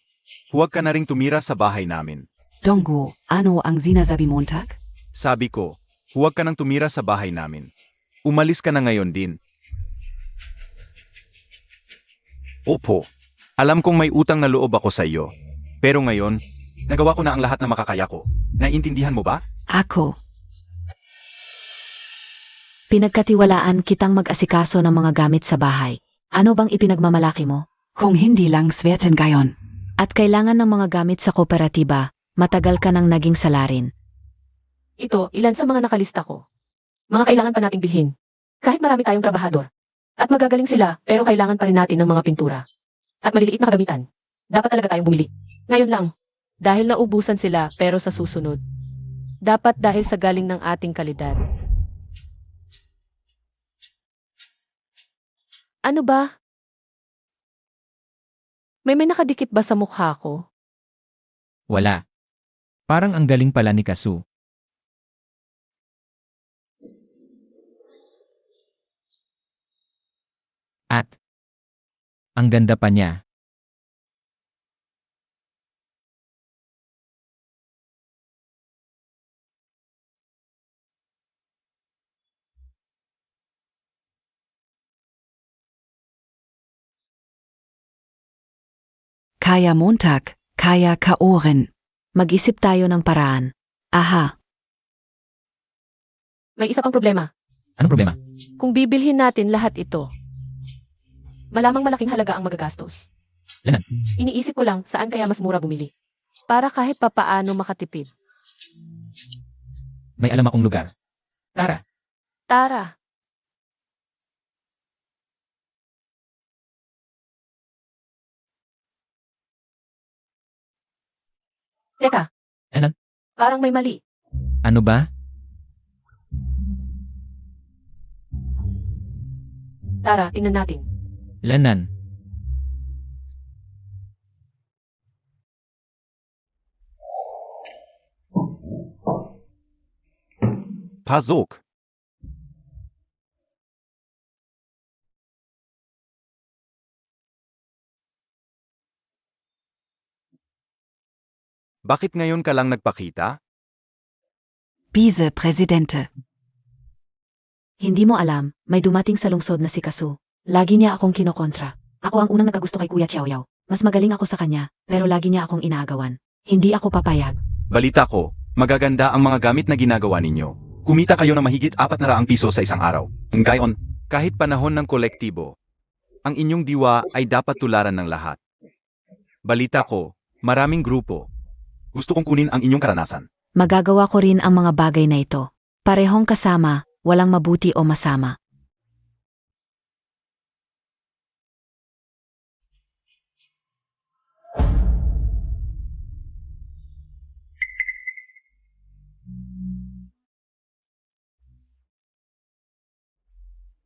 Huwag ka na ring tumira sa bahay namin. Dongguo, ano ang sinasabi Montag? Sabi ko, huwag ka nang tumira sa bahay namin. Umalis ka na ngayon din. Opo. Alam kong may utang na loob ako sa iyo. Pero ngayon, nagawa ko na ang lahat na makakaya ko. Naiintindihan mo ba? Ako, Pinagkatiwalaan kitang mag-asikaso ng mga gamit sa bahay. Ano bang ipinagmamalaki mo? kung hindi lang swerten gayon. At kailangan ng mga gamit sa kooperatiba, matagal ka nang naging salarin. Ito, ilan sa mga nakalista ko. Mga kailangan pa nating bilhin. Kahit marami tayong trabahador. At magagaling sila, pero kailangan pa rin natin ng mga pintura. At maliliit na kagamitan. Dapat talaga tayong bumili. Ngayon lang. Dahil naubusan sila pero sa susunod. Dapat dahil sa galing ng ating kalidad. Ano ba? May nakadikit ba sa mukha ko? Wala. Parang ang galing pala ni Kasu. At ang ganda pa niya. Kaya Montag, kaya ka Oren. Mag-isip tayo ng paraan. Aha, May isa pang problema. Anong problema? Kung bibilhin natin lahat ito, Malamang malaking halaga ang magagastos. Lanan. Iniisip ko lang saan kaya mas mura bumili. para kahit papaano makatipid. May alam akong lugar. Tara. Tara, Teka. Ano? Parang may mali. Ano ba? Tara, tingnan natin. Lanan. Pasok. Bakit ngayon ka lang nagpakita? Biese Präsidente. hindi mo alam, may dumating sa lungsod na si Kasu. Lagi niya akong kinokontra. Ako ang unang nagkagusto kay Kuya Xiaoyao. Mas magaling ako sa kanya, pero lagi niya akong inaagawan. Hindi ako papayag. Balita ko, magaganda ang mga gamit na ginagawa ninyo. Kumita kayo na mahigit 400 piso sa isang araw. Ngayon, kahit panahon ng kolektibo, ang inyong diwa ay dapat tularan ng lahat. Balita ko, maraming grupo. Gusto kong kunin ang inyong karanasan. Magagawa ko rin ang mga bagay na ito. Parehong kasama, walang mabuti o masama.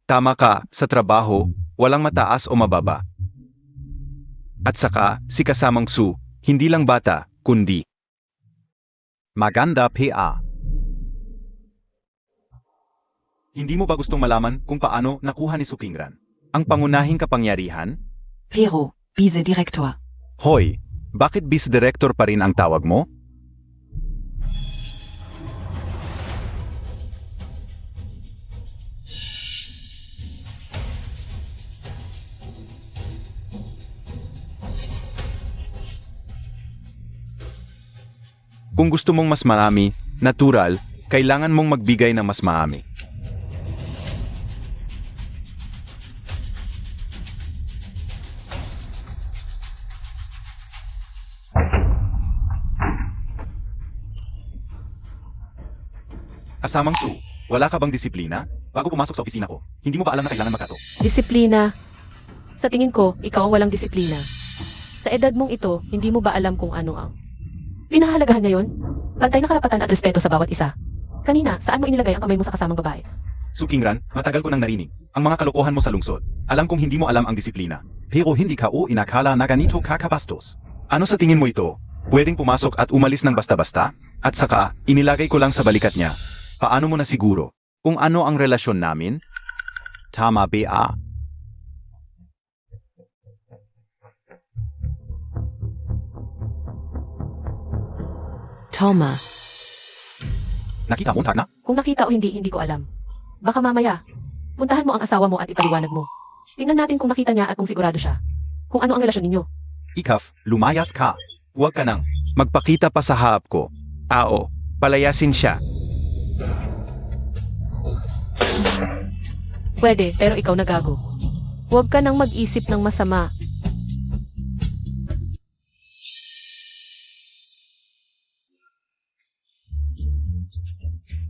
Tama ka, sa trabaho, walang mataas o mababa. At saka, si kasamang Su, hindi lang bata, kundi maganda PA. Hindi mo ba gustong malaman kung paano nakuha ni Sukingran ang pangunahing kapangyarihan? Pero, Biese Direktor. Hoy, bakit vice director pa rin ang tawag mo? Kung gusto mong mas marami, natural, kailangan mong magbigay ng mas marami. Kasamang Su, wala ka bang disiplina? Bago pumasok sa opisina ko, hindi mo ba alam na kailangan magkato? Disiplina. Sa tingin ko, ikaw ang walang disiplina. Sa edad mong ito, hindi mo ba alam kung ano ang pinahahalagahan ngayon? Pantay na karapatan at respeto sa bawat isa. Kanina, saan mo inilagay ang kamay mo sa kasamang babae? Sukingran, matagal ko nang narinig ang mga kalokohan mo sa lungsod. Alam kong hindi mo alam ang disiplina. Pero hindi ka o inakala na ganito kakabastos. Ano sa tingin mo ito? Pwedeng pumasok at umalis ng basta-basta? At saka, inilagay ko lang sa balikat niya. Paano mo na siguro kung ano ang relasyon namin? Tama ba? Toma. Nakita mo, na? Kung nakita o hindi, hindi ko alam. Baka mamaya, puntahan mo ang asawa mo at ipaliwanag mo. Tingnan natin kung nakita niya at kung sigurado siya. Kung ano ang relasyon ninyo. Ikaf, lumayas ka. Huwag ka nang magpakita pa sa harap ko. Ao, palayasin siya. Pwede, pero ikaw nagago. Huwag ka nang mag-isip ng masama.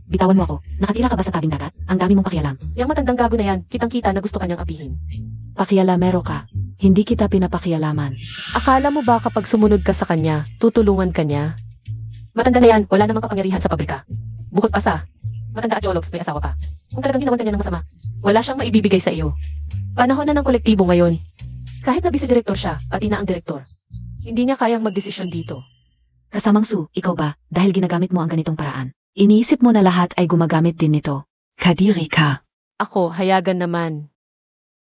Bitawan mo ako. Nakatira ka ba sa tabing dagat? Ang dami mong pakialam. Yang matandang gago na yan, kitang-kita na gusto kanyang apihin. Pakialamero ka. Hindi kita pinapakialaman. Akala mo ba kapag sumunod ka sa kanya, tutulungan ka niya? Matanda na yan, wala namang kapangyarihan sa pabrika. Bukod pa sa, matanda at jologs, may asawa pa. Kung talagang ginawan ka niya ng masama, wala siyang maibibigay sa iyo. Panahon na ng kolektibo ngayon. Kahit na vice-director siya, pati na ang direktor. Hindi niya kayang magdesisyon dito. Kasamang Su, ikaw ba? Dahil ginagamit mo ang ganitong paraan. Iniisip mo na lahat ay gumagamit din nito. Kadiri ka. Ako, hayagan naman.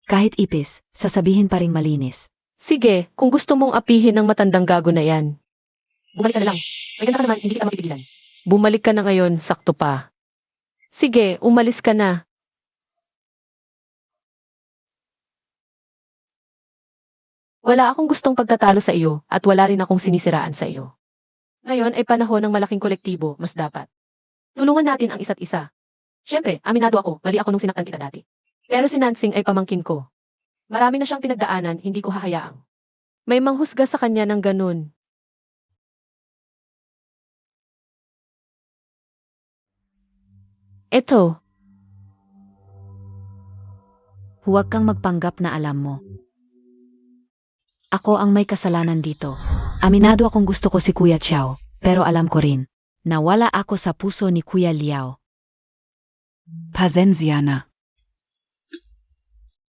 Kahit ipis, sasabihin pa ring malinis. Sige, kung gusto mong apihin ng matandang gago na yan. Bumalik ka na lang. May ganda ka naman, hindi kita mapipigilan. Bumalik ka na ngayon, sakto pa. Sige, umalis ka na. Wala akong gustong pagtatalo sa iyo at wala rin akong sinisiraan sa iyo. Ngayon ay panahon ng malaking kolektibo, mas dapat. Tulungan natin ang isa't isa. Siyempre, aminado ako, mali ako nung sinaktan kita dati. Pero si Nansing ay pamangkin ko. Marami na siyang pinagdaanan, hindi ko hahayaang. May manghusga sa kanya ng ganun. Eto, Huwag kang magpanggap na alam mo. Ako ang may kasalanan dito. Aminado akong gusto ko si Kuya Chiao, pero alam ko rin na wala ako sa puso ni Kuya Liao. Pasensya na.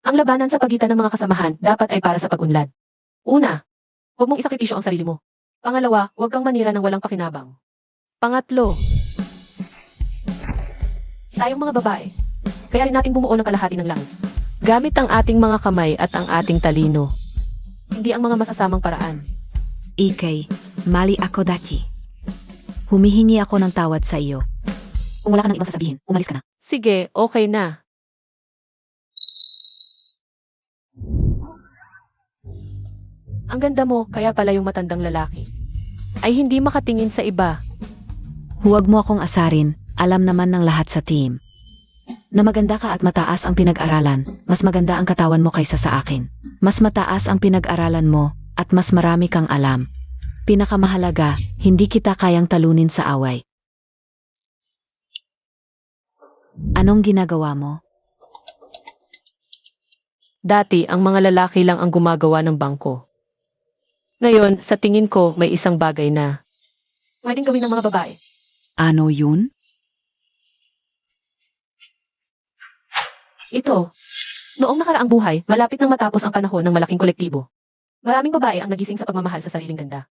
ang labanan sa pagitan ng mga kasamahan dapat ay para sa pag-unlad. Una, huwag mong isakripisyo ang sarili mo. Pangalawa, huwag kang manira ng walang pakinabang. Pangatlo, tayong mga babae, kaya rin nating bumuo ng kalahati ng langit. Gamit ang ating mga kamay at ang ating talino. Hindi ang mga masasamang paraan. Ikay, mali ako dati. Humihingi ako ng tawad sa iyo. Kung wala ka nang ibang sasabihin, umalis ka na. Sige, okay na. Ang ganda mo, kaya pala yung matandang lalaki ay hindi makatingin sa iba. Huwag mo akong asarin, alam naman ng lahat sa team. Na maganda ka at mataas ang pinag-aralan, mas maganda ang katawan mo kaysa sa akin. Mas mataas ang pinag-aralan mo, at mas marami kang alam. Pinakamahalaga, hindi kita kayang talunin sa away. Anong ginagawa mo? Dati, ang mga lalaki lang ang gumagawa ng bangko. Ngayon, sa tingin ko, may isang bagay na pwedeng gawin ng mga babae. Ano yun? Ito, noong nakaraang buhay, malapit nang matapos ang panahon ng malaking kolektibo. Maraming babae ang nagising sa pagmamahal sa sariling ganda.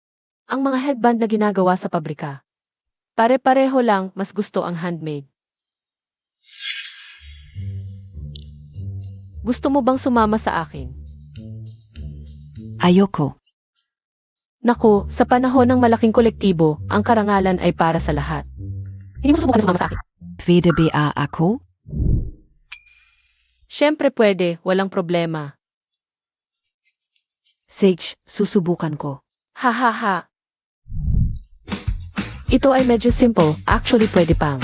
Ang mga headband na ginagawa sa pabrika. Pare-pareho lang, mas gusto ang handmade. Gusto mo bang sumama sa akin? Ayoko. Naku, sa panahon ng malaking kolektibo, ang karangalan ay para sa lahat. Hindi mo susubukan na sumama sa akin. Pwede ba ako? Siyempre pwede, walang problema. Sage, susubukan ko. Ha ha ha. Ito ay medyo simple, actually pwede pang.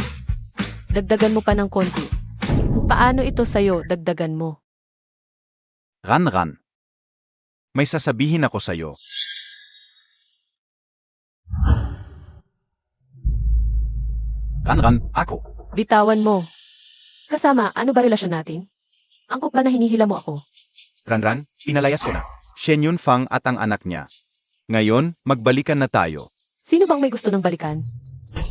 Dagdagan mo pa ng konti. Paano ito sa'yo, dagdagan mo? Ran. May sasabihin ako sa'yo. Ran, ako. Bitawan mo. Kasama, ano ba relasyon natin? Angkop ba na hinihila mo ako? Ran, pinalayas ko na. Shen Yunfang at ang anak niya. Ngayon, magbalikan na tayo. Sino bang may gusto ng balikan?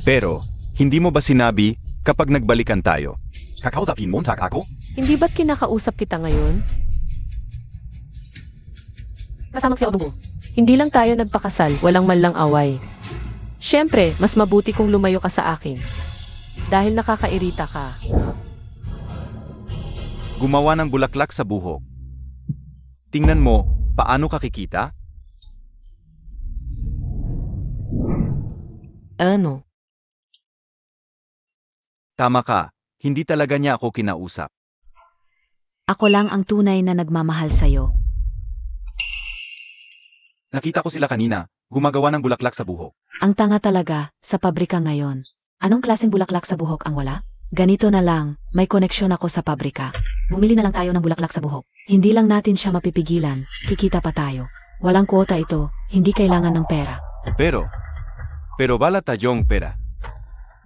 Pero, hindi mo ba sinabi kapag nagbalikan tayo? Kakausapin mo ako? Hindi ba't kinakausap kita ngayon? Kasamang si Odungo. Hindi lang tayo nagpakasal, walang man lang away. Siyempre, mas mabuti kung lumayo ka sa akin. Dahil nakakairita ka. Gumawa ng bulaklak sa buhok. Tingnan mo, paano ka kikita? Ano? Tama ka, hindi talaga niya ako kinausap. Ako lang ang tunay na nagmamahal sa'yo. Nakita ko sila kanina, gumagawa ng bulaklak sa buhok. Ang tanga talaga, sa pabrika ngayon. Anong klaseng bulaklak sa buhok ang wala? Ganito na lang, may koneksyon ako sa pabrika. Bumili na lang tayo ng bulaklak sa buhok. Hindi lang natin siya mapipigilan, kikita pa tayo. Walang kwota ito, hindi kailangan ng pera. Pero bala tayong pera.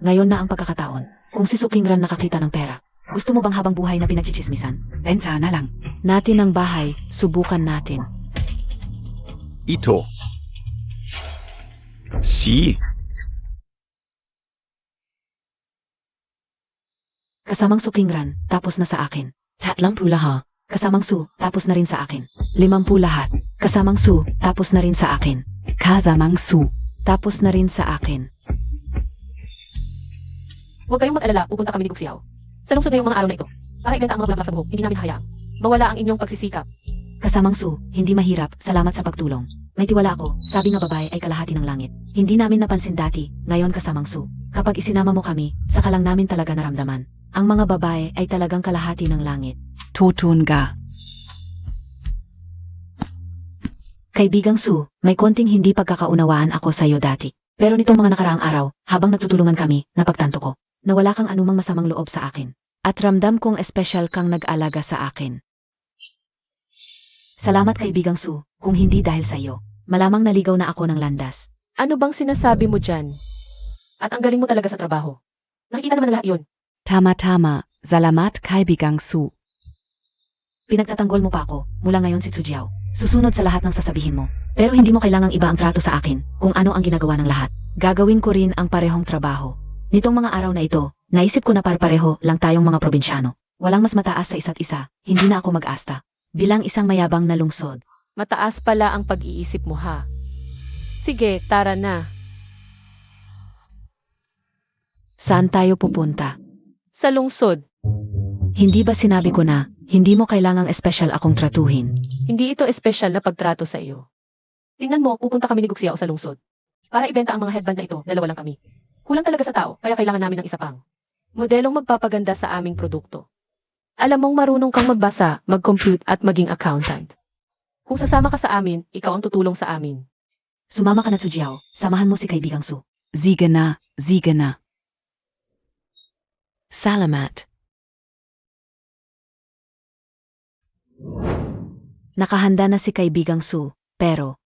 Ngayon na ang pagkakataon. Kung si Sukingran nakakita ng pera, gusto mo bang habang buhay na pinagchichismisan? Benta na lang. Natin ang bahay, subukan natin. Ito. Si. Kasamang Sukingran, tapos na sa akin. 30 lahat. Kasamang Su, tapos na rin sa akin. 50 lahat. Kasamang Su, tapos na rin sa akin. Kasamang Su. Tapos na rin sa akin. Huwag kayong mag-alala, pupunta kami ni Guxiao. Sa lungsod ngayong mga araw na ito. Para ibenta ang mga bulaklak sa buhok, hindi namin hayaang mawala ang inyong pagsisikap. Kasamang Su, hindi mahirap, salamat sa pagtulong. May tiwala ako, sabi nga babae ay kalahati ng langit. Hindi namin napansin dati, ngayon Kasamang Su. Kapag isinama mo kami, saka lang namin talaga naramdaman. Ang mga babae ay talagang kalahati ng langit. Totunga. Kaibigang Su, may konting hindi pagkakaunawaan ako sa iyo dati. Pero nitong mga nakaraang araw, habang nagtutulungan kami, napagtanto ko, na wala kang anumang masamang loob sa akin. At ramdam kong espesyal kang nag-alaga sa akin. Salamat kaibigang Su, kung hindi dahil sa iyo, malamang naligaw na ako ng landas. Ano bang sinasabi mo dyan? At ang galing mo talaga sa trabaho. Nakikita naman ng lahat yun. Tama-tama. Salamat kaibigang Su. Pinagtatanggol mo pa ako, mula ngayon si Tsujiao. Susunod sa lahat ng sasabihin mo. Pero hindi mo kailangang iba ang trato sa akin, kung ano ang ginagawa ng lahat. Gagawin ko rin ang parehong trabaho. Nitong mga araw na ito, naisip ko na pareho lang tayong mga probinsyano. Walang mas mataas sa isa't isa, hindi na ako mag-asta. Bilang isang mayabang na lungsod. Mataas pala ang pag-iisip mo ha. Sige, tara na. Saan tayo pupunta? Sa lungsod. Hindi ba sinabi ko na, hindi mo kailangang espesyal akong tratuhin? Hindi ito espesyal na pagtrato sa iyo. Tingnan mo, pupunta kami ni Guxiao sa lungsod. Para ibenta ang mga headband na ito, dalawa lang kami. Kulang talaga sa tao, kaya kailangan namin ng isa pang modelong magpapaganda sa aming produkto. Alam mong marunong kang magbasa, mag-compute at maging accountant. Kung sasama ka sa amin, ikaw ang tutulong sa amin. Sumama ka na Tsujiao, samahan mo si kaibigang Su. Sige na. Salamat. Nakahanda na si kaibigang Su, pero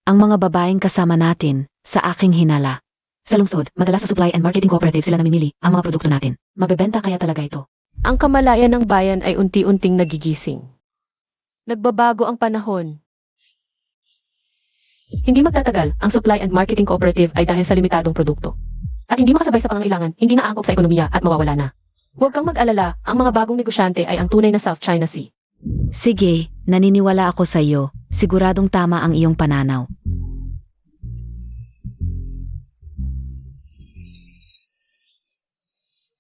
ang mga babaeng kasama natin, sa aking hinala. Sa lungsod, madalas sa supply and marketing cooperative sila namimili ang mga produkto natin. Mabebenta kaya talaga ito. Ang kamalayan ng bayan ay unti-unting nagigising. Nagbabago ang panahon. Hindi magtatagal, ang supply and marketing cooperative ay dahil sa limitadong produkto. At hindi makasabay sa pangangailangan, hindi na aangkop sa ekonomiya at mawawala na. Huwag kang mag-alala, ang mga bagong negosyante ay ang tunay na South China Sea. Sige, naniniwala ako sa iyo. Siguradong tama ang iyong pananaw.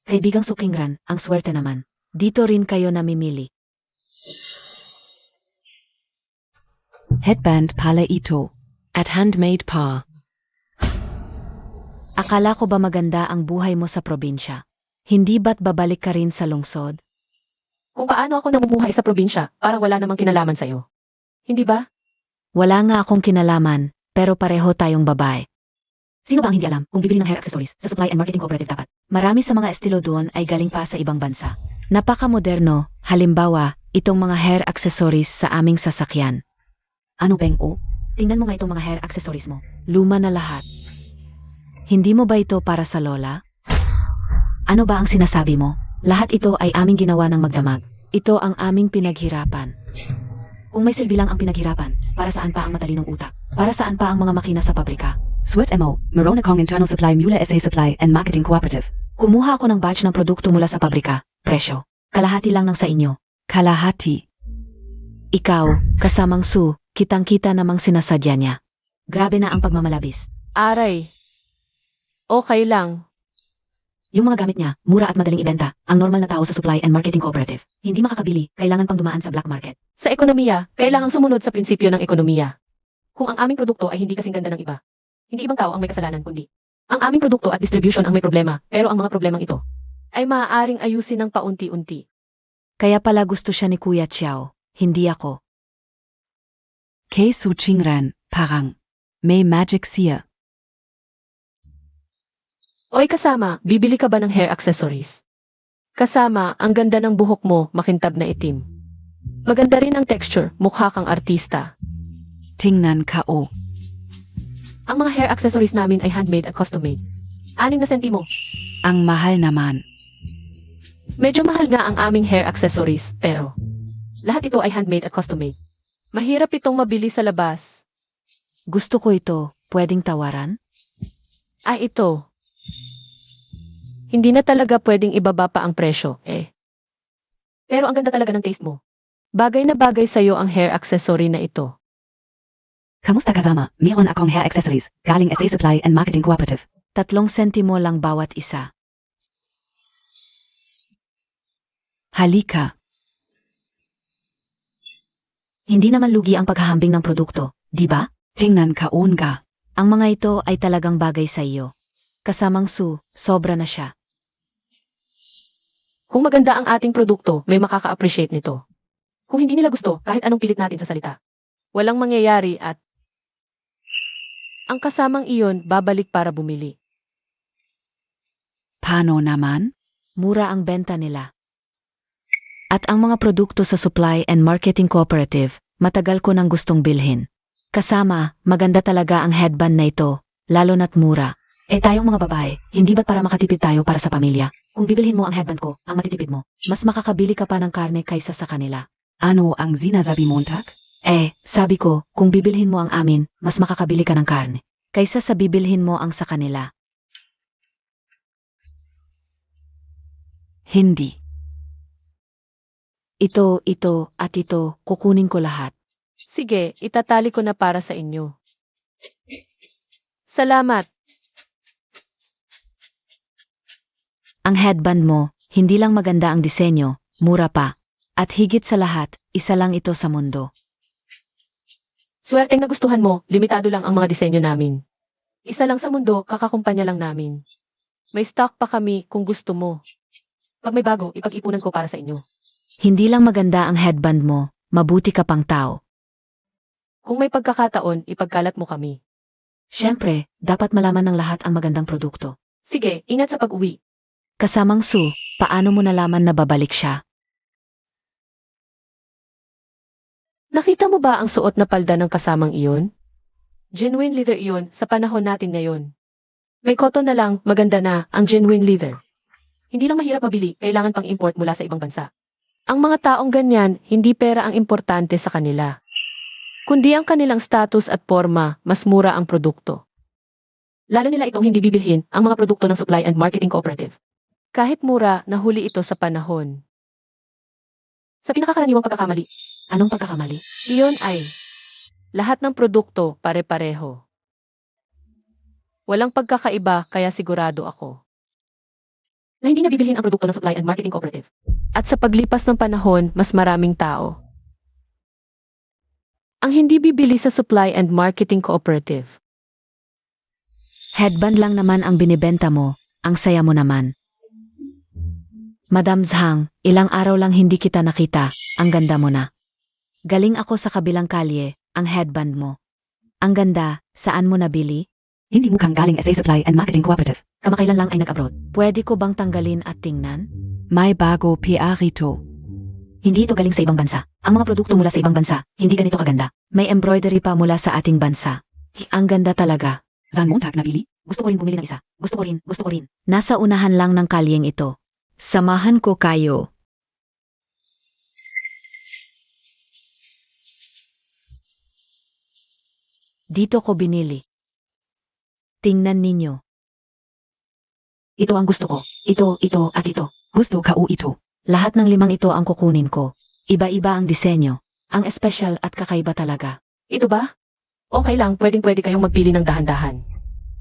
Kaibigang Sukingran, ang swerte naman. Dito rin kayo namimili. Headband pala ito. At handmade pa. Akala ko ba maganda ang buhay mo sa probinsya? Hindi ba't babalik ka rin sa lungsod? Kung paano ako namumuhay sa probinsya, parang wala namang kinalaman sa'yo. Hindi ba? Wala nga akong kinalaman, pero pareho tayong babae. Sino ba ang hindi alam kung bibili ng hair accessories sa supply and marketing cooperative dapat? Marami sa mga estilo doon ay galing pa sa ibang bansa. Napaka-moderno, halimbawa, itong mga hair accessories sa aming sasakyan. Ano bang o? Tingnan mo nga itong mga hair accessories mo. Luma na lahat. Hindi mo ba ito para sa lola? Ano ba ang sinasabi mo? Lahat ito ay aming ginawa ng magdamag. Ito ang aming pinaghirapan. Kung may silbi lang ang pinaghirapan, para saan pa ang matalinong utak? Para saan pa ang mga makina sa pabrika? Sweat MO, Marona Kong Internal Supply Mula SA Supply and Marketing Cooperative. Kumuha ako ng batch ng produkto mula sa pabrika. Presyo. Kalahati lang ng sa inyo. Kalahati. Ikaw, kasamang Su, kitang-kita namang sinasadya niya. Grabe na ang pagmamalabis. Aray. Okay lang. Yung mga gamit niya, mura at madaling ibenta, ang normal na tao sa supply and marketing cooperative. Hindi makakabili, kailangan pang dumaan sa black market. Sa ekonomiya, kailangang sumunod sa prinsipyo ng ekonomiya. Kung ang aming produkto ay hindi kasing ganda ng iba, hindi ibang tao ang may kasalanan kundi Ang aming produkto at distribution ang may problema, pero ang mga problemang ito ay maaaring ayusin ng paunti-unti. Kaya pala gusto siya ni Kuya Chiao, hindi ako. Kay Su Chingran, parang. May magic siya. Oy kasama, bibili ka ba ng hair accessories? Kasama, ang ganda ng buhok mo, makintab na itim. Maganda rin ang texture, mukha kang artista. Tingnan ka o. Ang mga hair accessories namin ay handmade at custom-made. 6 na sentimo. Ang mahal naman. Medyo mahal nga ang aming hair accessories, pero lahat ito ay handmade at custom-made. Mahirap itong mabili sa labas. Gusto ko ito, pwedeng tawaran? Ay ito. Hindi na talaga pwedeng ibaba pa ang presyo, eh. Pero ang ganda talaga ng taste mo. Bagay na bagay sa'yo ang hair accessory na ito. Kamusta kasama? Meron akong hair accessories. Galing SA Supply and Marketing Cooperative. 3 sentimo lang bawat isa. Halika. Hindi naman lugi ang paghahambing ng produkto, di ba? Tingnan ka ka. Ang mga ito ay talagang bagay sa iyo. Kasamang Su, sobra na siya. Kung maganda ang ating produkto, may makaka-appreciate nito. Kung hindi nila gusto, kahit anong pilit natin sa salita, walang mangyayari at ang kasamang iyon babalik para bumili. Paano naman? Mura ang benta nila. At ang mga produkto sa Supply and Marketing Cooperative, matagal ko nang gustong bilhin. Kasama, maganda talaga ang headband na ito, lalo na't mura. Eh tayong mga babae, hindi ba't para makatipid tayo para sa pamilya? Kung bibilhin mo ang headband ko, ang matitipid mo. Mas makakabili ka pa ng karne kaysa sa kanila. Ano ang sinasabi mo, Tak? Sabi ko, kung bibilhin mo ang amin, mas makakabili ka ng karne. Kaysa sa bibilhin mo ang sa kanila. Hindi. Ito, at ito, kukunin ko lahat. Sige, itatali ko na para sa inyo. Salamat. Ang headband mo, hindi lang maganda ang disenyo, mura pa. At higit sa lahat, isa lang ito sa mundo. Swerteng nagustuhan mo, limitado lang ang mga disenyo namin. Isa lang sa mundo, kakakumpanya lang namin. May stock pa kami kung gusto mo. Pag may bago, ipag-ipunan ko para sa inyo. Hindi lang maganda ang headband mo, mabuti ka pang tao. Kung may pagkakataon, ipagkalat mo kami. Siyempre, dapat malaman ng lahat ang magandang produkto. Sige, ingat sa pag-uwi. Kasamang Su, paano mo nalaman na babalik siya? Nakita mo ba ang suot na palda ng kasamang iyon? Genuine leather iyon sa panahon natin ngayon. May cotton na lang, maganda na ang genuine leather. Hindi lang mahirap mabili, kailangan pang import mula sa ibang bansa. Ang mga taong ganyan, hindi pera ang importante sa kanila. Kundi ang kanilang status at forma, mas mura ang produkto. Lalo nila itong hindi bibilhin ang mga produkto ng Supply and Marketing Cooperative. Kahit mura, nahuli ito sa panahon. Sa pinakakaraniwang pagkakamali, Anong pagkakamali? iyon ay lahat ng produkto pare-pareho. Walang pagkakaiba kaya sigurado ako na hindi na bibilhin ang produkto ng Supply and Marketing Cooperative. At sa paglipas ng panahon, mas maraming tao ang hindi bibili sa Supply and Marketing Cooperative. Headband lang naman ang binibenta mo, ang saya mo naman. Madam Zhang, ilang araw lang hindi kita nakita, ang ganda mo na. Galing ako sa kabilang kalye, ang headband mo. Ang ganda, saan mo nabili? Hindi mukhang galing SA Supply and Marketing Cooperative. Kamakailan lang ay nag-abroad. Pwede ko bang tanggalin at tingnan? May bago PR ito. Hindi ito galing sa ibang bansa. Ang mga produkto mula sa ibang bansa, hindi ganito kaganda. May embroidery pa mula sa ating bansa. Ang ganda talaga. Saan mo, Tak, nabili? Gusto ko rin bumili ng isa. Gusto ko rin. Nasa unahan lang ng kalyeng ito. Samahan ko kayo. Dito ko binili. Tingnan ninyo. Ito ang gusto ko. Ito, at ito. Gusto ka o ito. Lahat ng 5 ito ang kukunin ko. Iba-iba ang disenyo. Ang espesyal at kakaiba talaga. Ito ba? Okay lang, pwedeng-pwede kayong magpili ng dahan-dahan.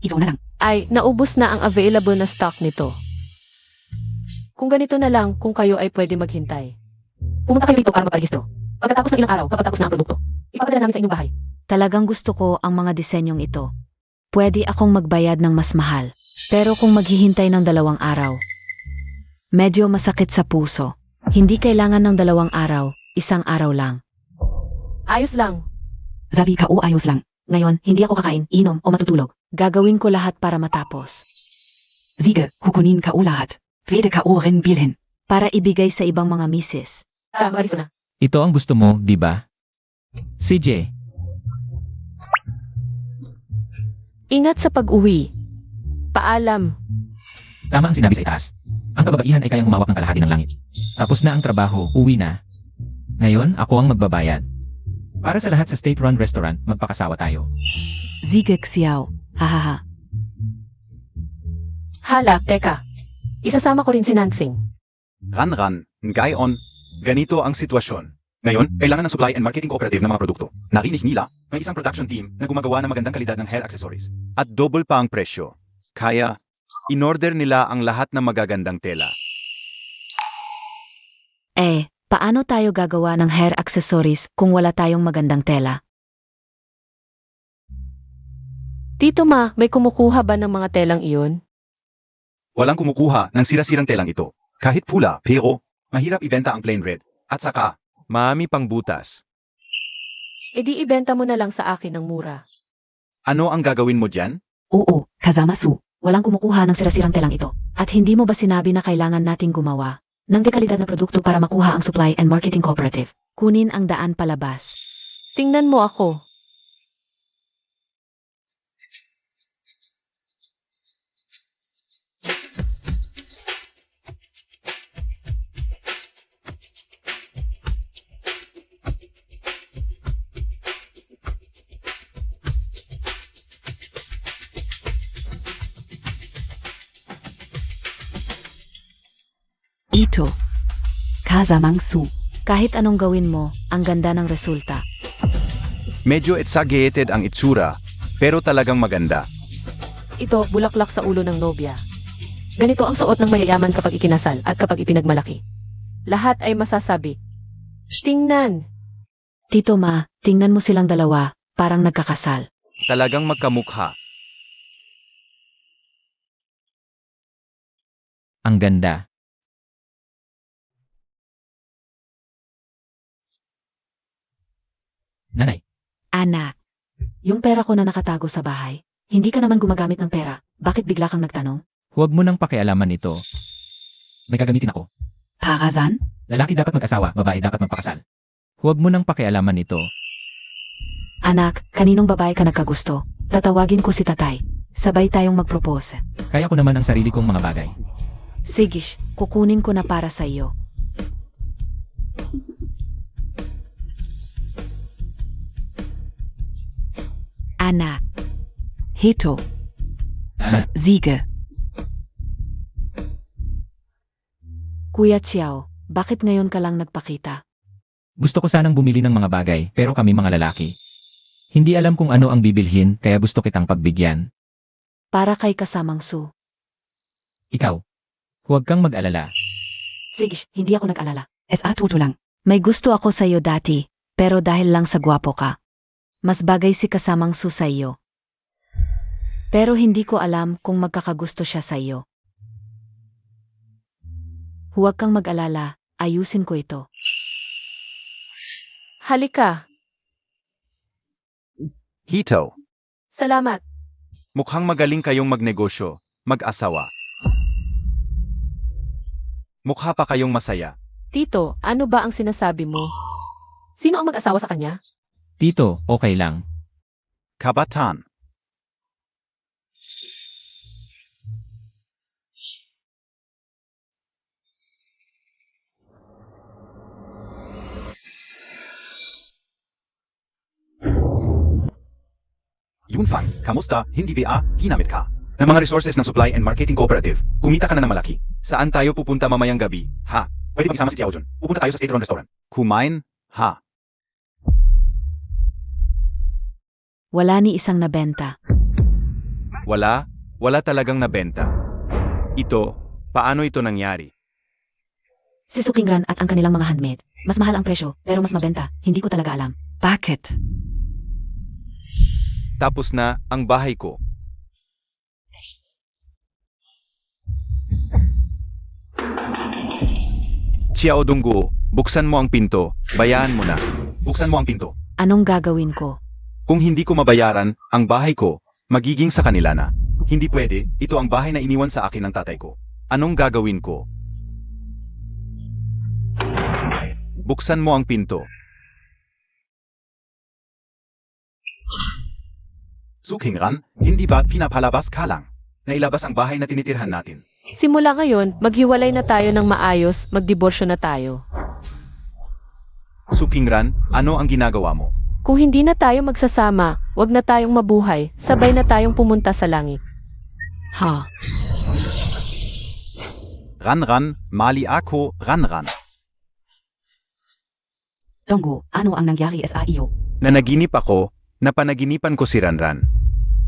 Ito na lang. Ay, naubos na ang available na stock nito. Kung ganito na lang, kung kayo ay pwede maghintay. Pumunta kayo dito para magparehistro. Pagkatapos ng ilang araw, kapag tapos na ang produkto, ipapadala namin sa inyong bahay. Talagang gusto ko ang mga disenyong ito. Pwede akong magbayad ng mas mahal. Pero kung maghihintay ng 2 araw, medyo masakit sa puso. Hindi kailangan ng 2 araw, 1 araw lang. Ayos lang. Sabi ka o ayos lang. Ngayon, hindi ako kakain, inom o matutulog. Gagawin ko lahat para matapos. Sige, kukunin ka o lahat. Pwede ka o rin bilhin. Para ibigay sa ibang mga misis. Tama rin na. Ito ang gusto mo, di ba? CJ, Ingat sa pag-uwi. Paalam. tama ang sinabi sa itaas. Ang kababaihan ay kayang humawak ng kalahati ng langit. Tapos na ang trabaho, uwi na. Ngayon, ako ang magbabayad. Para sa lahat sa state-run restaurant, magpakasawa tayo. Sige, Xiao. Hahaha. Hala, teka. Isasama ko rin si Nansing. Ran, ngayon, ganito ang sitwasyon. Ngayon, kailangan ng supply and marketing cooperative ng mga produkto. Narinig nila, may isang production team na gumagawa ng magandang kalidad ng hair accessories. At double pa ang presyo. Kaya, in-order nila ang lahat ng magagandang tela. Paano tayo gagawa ng hair accessories kung wala tayong magandang tela? Tito Ma, may kumukuha ba ng mga telang iyon? Walang kumukuha ng sira-sirang telang ito. Kahit pula, pero mahirap ibenta ang plain red. At saka, maami pang butas. E di ibenta mo na lang sa akin ng mura. Ano ang gagawin mo dyan? Oo, kasama Su. Walang kumukuha ng sirasirang telang ito. At hindi mo ba sinabi na kailangan nating gumawa ng dekalidad na produkto para makuha ang supply and marketing cooperative? Kunin ang daan palabas. Tingnan mo ako. Ito. Kasamang Su. Kahit anong gawin mo, ang ganda ng resulta. Medyo exaggerated ang itsura, pero talagang maganda. Ito, bulaklak sa ulo ng nobya. Ganito ang suot ng mayayaman kapag ikinasal at kapag ipinagmalaki. Lahat ay masasabi. Tingnan! Tito Ma, tingnan mo silang dalawa, parang nagkakasal. Talagang magkamukha. Ang ganda. Nanay, Anak, yung pera ko na nakatago sa bahay, hindi ka naman gumagamit ng pera. Bakit bigla kang nagtanong? huwag mo nang pakialaman ito. May gagamitin ako. Para saan? Lalaki dapat mag-asawa, babae dapat magpakasal. Huwag mo nang pakialaman ito. Anak, kaninong babae ka nagkagusto? Tatawagin ko si tatay. Sabay tayong mag-propose. Kaya ko naman ang sarili kong mga bagay. Sige, kukunin ko na para sa iyo. Anak, Hito. Sa- Sige. Kuya Chiao, bakit ngayon ka lang nagpakita? Gusto ko sanang bumili ng mga bagay, pero kami mga lalaki. Hindi alam kung ano ang bibilhin, kaya gusto kitang pagbigyan. Para kay kasamang Su. Ikaw, huwag kang mag-alala. Sige, hindi ako nag-alala. Tuto lang. May gusto ako sa iyo dati, pero dahil lang sa gwapo ka. Mas bagay si kasamang Su sa iyo. Pero hindi ko alam kung magkakagusto siya sa iyo. Huwag kang mag-alala, ayusin ko ito. Halika. Hito, Salamat. mukhang magaling kayong magnegosyo, mag-asawa. Mukha pa kayong masaya. Tito, ano ba ang sinasabi mo? Sino ang mag-asawa sa kanya? Tito, okay lang. Kabatan. Yunfang, kamusta? Hindi ba? Hinamit ka. Ng mga resources ng Supply and Marketing Cooperative, kumita ka na ng malaki. Saan tayo pupunta mamayang gabi? Ha? Pwede bang isama si Xiao Jun? Pupunta tayo sa State Run Restaurant. Kumain? Ha? Wala ni isang nabenta. Wala talagang nabenta. Ito, paano ito nangyari? Si Sukingran at ang kanilang mga handmade. Mas mahal ang presyo, pero mas mabenta. Hindi ko talaga alam. Bakit? Tapos na ang bahay ko. Xiao Dongguo, buksan mo ang pinto, bayaan mo na. Buksan mo ang pinto. Anong gagawin ko? Kung hindi ko mabayaran, ang bahay ko, magiging sa kanila na. Hindi pwede, ito ang bahay na iniwan sa akin ng tatay ko. Anong gagawin ko? Buksan mo ang pinto. Sukingran, hindi ba pinapalabas ka lang? Nailabas ang bahay na tinitirhan natin. Simula ngayon, maghiwalay na tayo ng maayos, magdiborsyo na tayo. Sukingran, ano ang ginagawa mo? Kung hindi na tayo magsasama, wag na tayong mabuhay, sabay na tayong pumunta sa langit. Ha? Ran, mali ako, ran. Donggo, ano ang nangyari sa iyo? Nanaginip ako, napanaginipan ko si Ranran.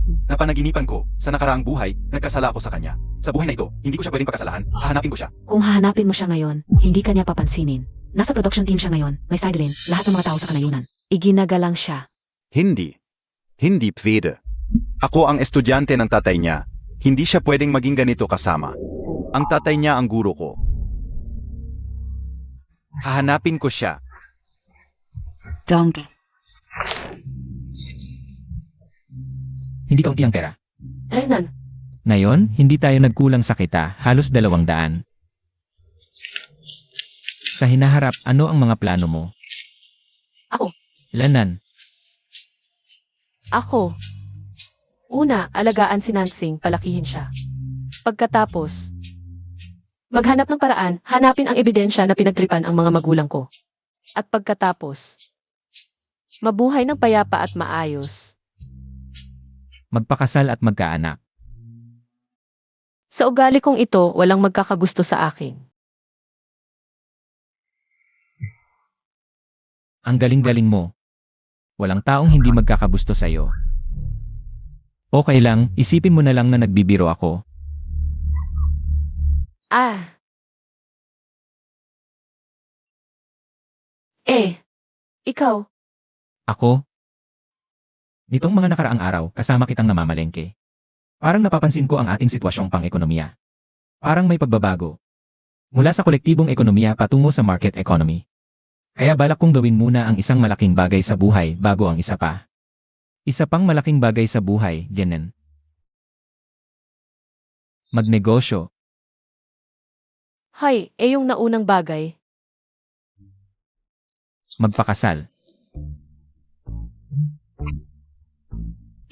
Napanaginipan ko, sa nakaraang buhay, nagkasala ako sa kanya. Sa buhay na ito, hindi ko siya pwedeng pagkasalahan, hahanapin ko siya. Kung hahanapin mo siya ngayon, hindi ka niya papansinin. Nasa production team siya ngayon, may sideline, lahat ng mga tao sa kanayunan. Iginagalang siya. Hindi pwede. Ako ang estudyante ng tatay niya, hindi siya pwedeng maging ganito kasama. Ang tatay niya ang guro ko. Hahanapin ko siya. Donggo. Hindi kaunti ang pera. Renan, Ngayon, hindi tayo nagkulang sa kita, halos 200. Sa hinaharap, ano ang mga plano mo? Ako. Lanan, ako. Una, alagaan si Nansing, palakihin siya. Pagkatapos, maghanap ng paraan, hanapin ang ebidensya na pinagtripan ang mga magulang ko. At pagkatapos, mabuhay ng payapa at maayos. magpakasal at magkaanak. Sa ugali kong ito, walang magkakagusto sa akin. Ang galing-galing mo. Walang taong hindi magkakagusto sa'yo. Okay lang, isipin mo na lang na nagbibiro ako. Ah. Ikaw. Ako? Nitong mga nakaraang araw, kasama kitang namamalengke. Parang napapansin ko ang ating sitwasyong pang-ekonomiya. Parang may pagbabago. Mula sa kolektibong ekonomiya patungo sa market economy. Kaya balak kong gawin muna ang isang malaking bagay sa buhay bago ang isa pa. Isa pang malaking bagay sa buhay, ganun. Magnegosyo. Hay, yung naunang bagay. Magpakasal.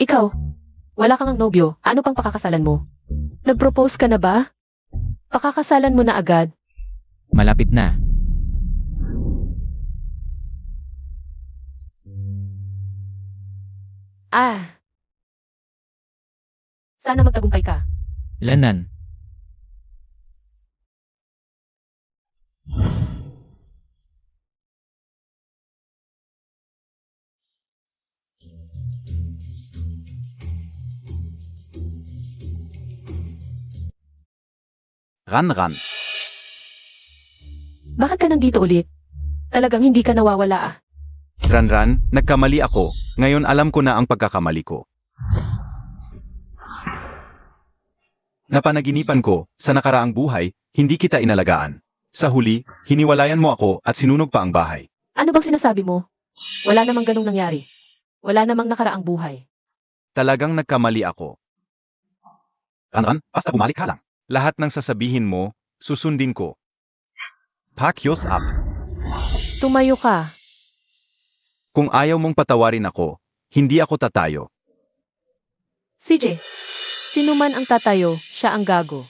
Ikaw. Wala kang nobyo, ano pang pakakasalan mo? Nag-propose ka na ba? Pakakasalan mo na agad. Malapit na. Sana magtagumpay ka. Lanan. Ran. Bakit ka nandito ulit? Talagang hindi ka nawawala ah. Ran, nagkamali ako. Ngayon alam ko na ang pagkakamali ko. Napanaginipan ko, sa nakaraang buhay, hindi kita inalagaan. Sa huli, hiniwalayan mo ako at sinunog pa ang bahay. Ano bang sinasabi mo? Wala namang ganong nangyari. Wala namang nakaraang buhay. Talagang nagkamali ako. Ran, basta bumalik ka lang. Lahat ng sasabihin mo, susundin ko. Pack yours up. Tumayo ka. Kung ayaw mong patawarin ako, hindi ako tatayo. CJ, sino man ang tatayo, siya ang gago.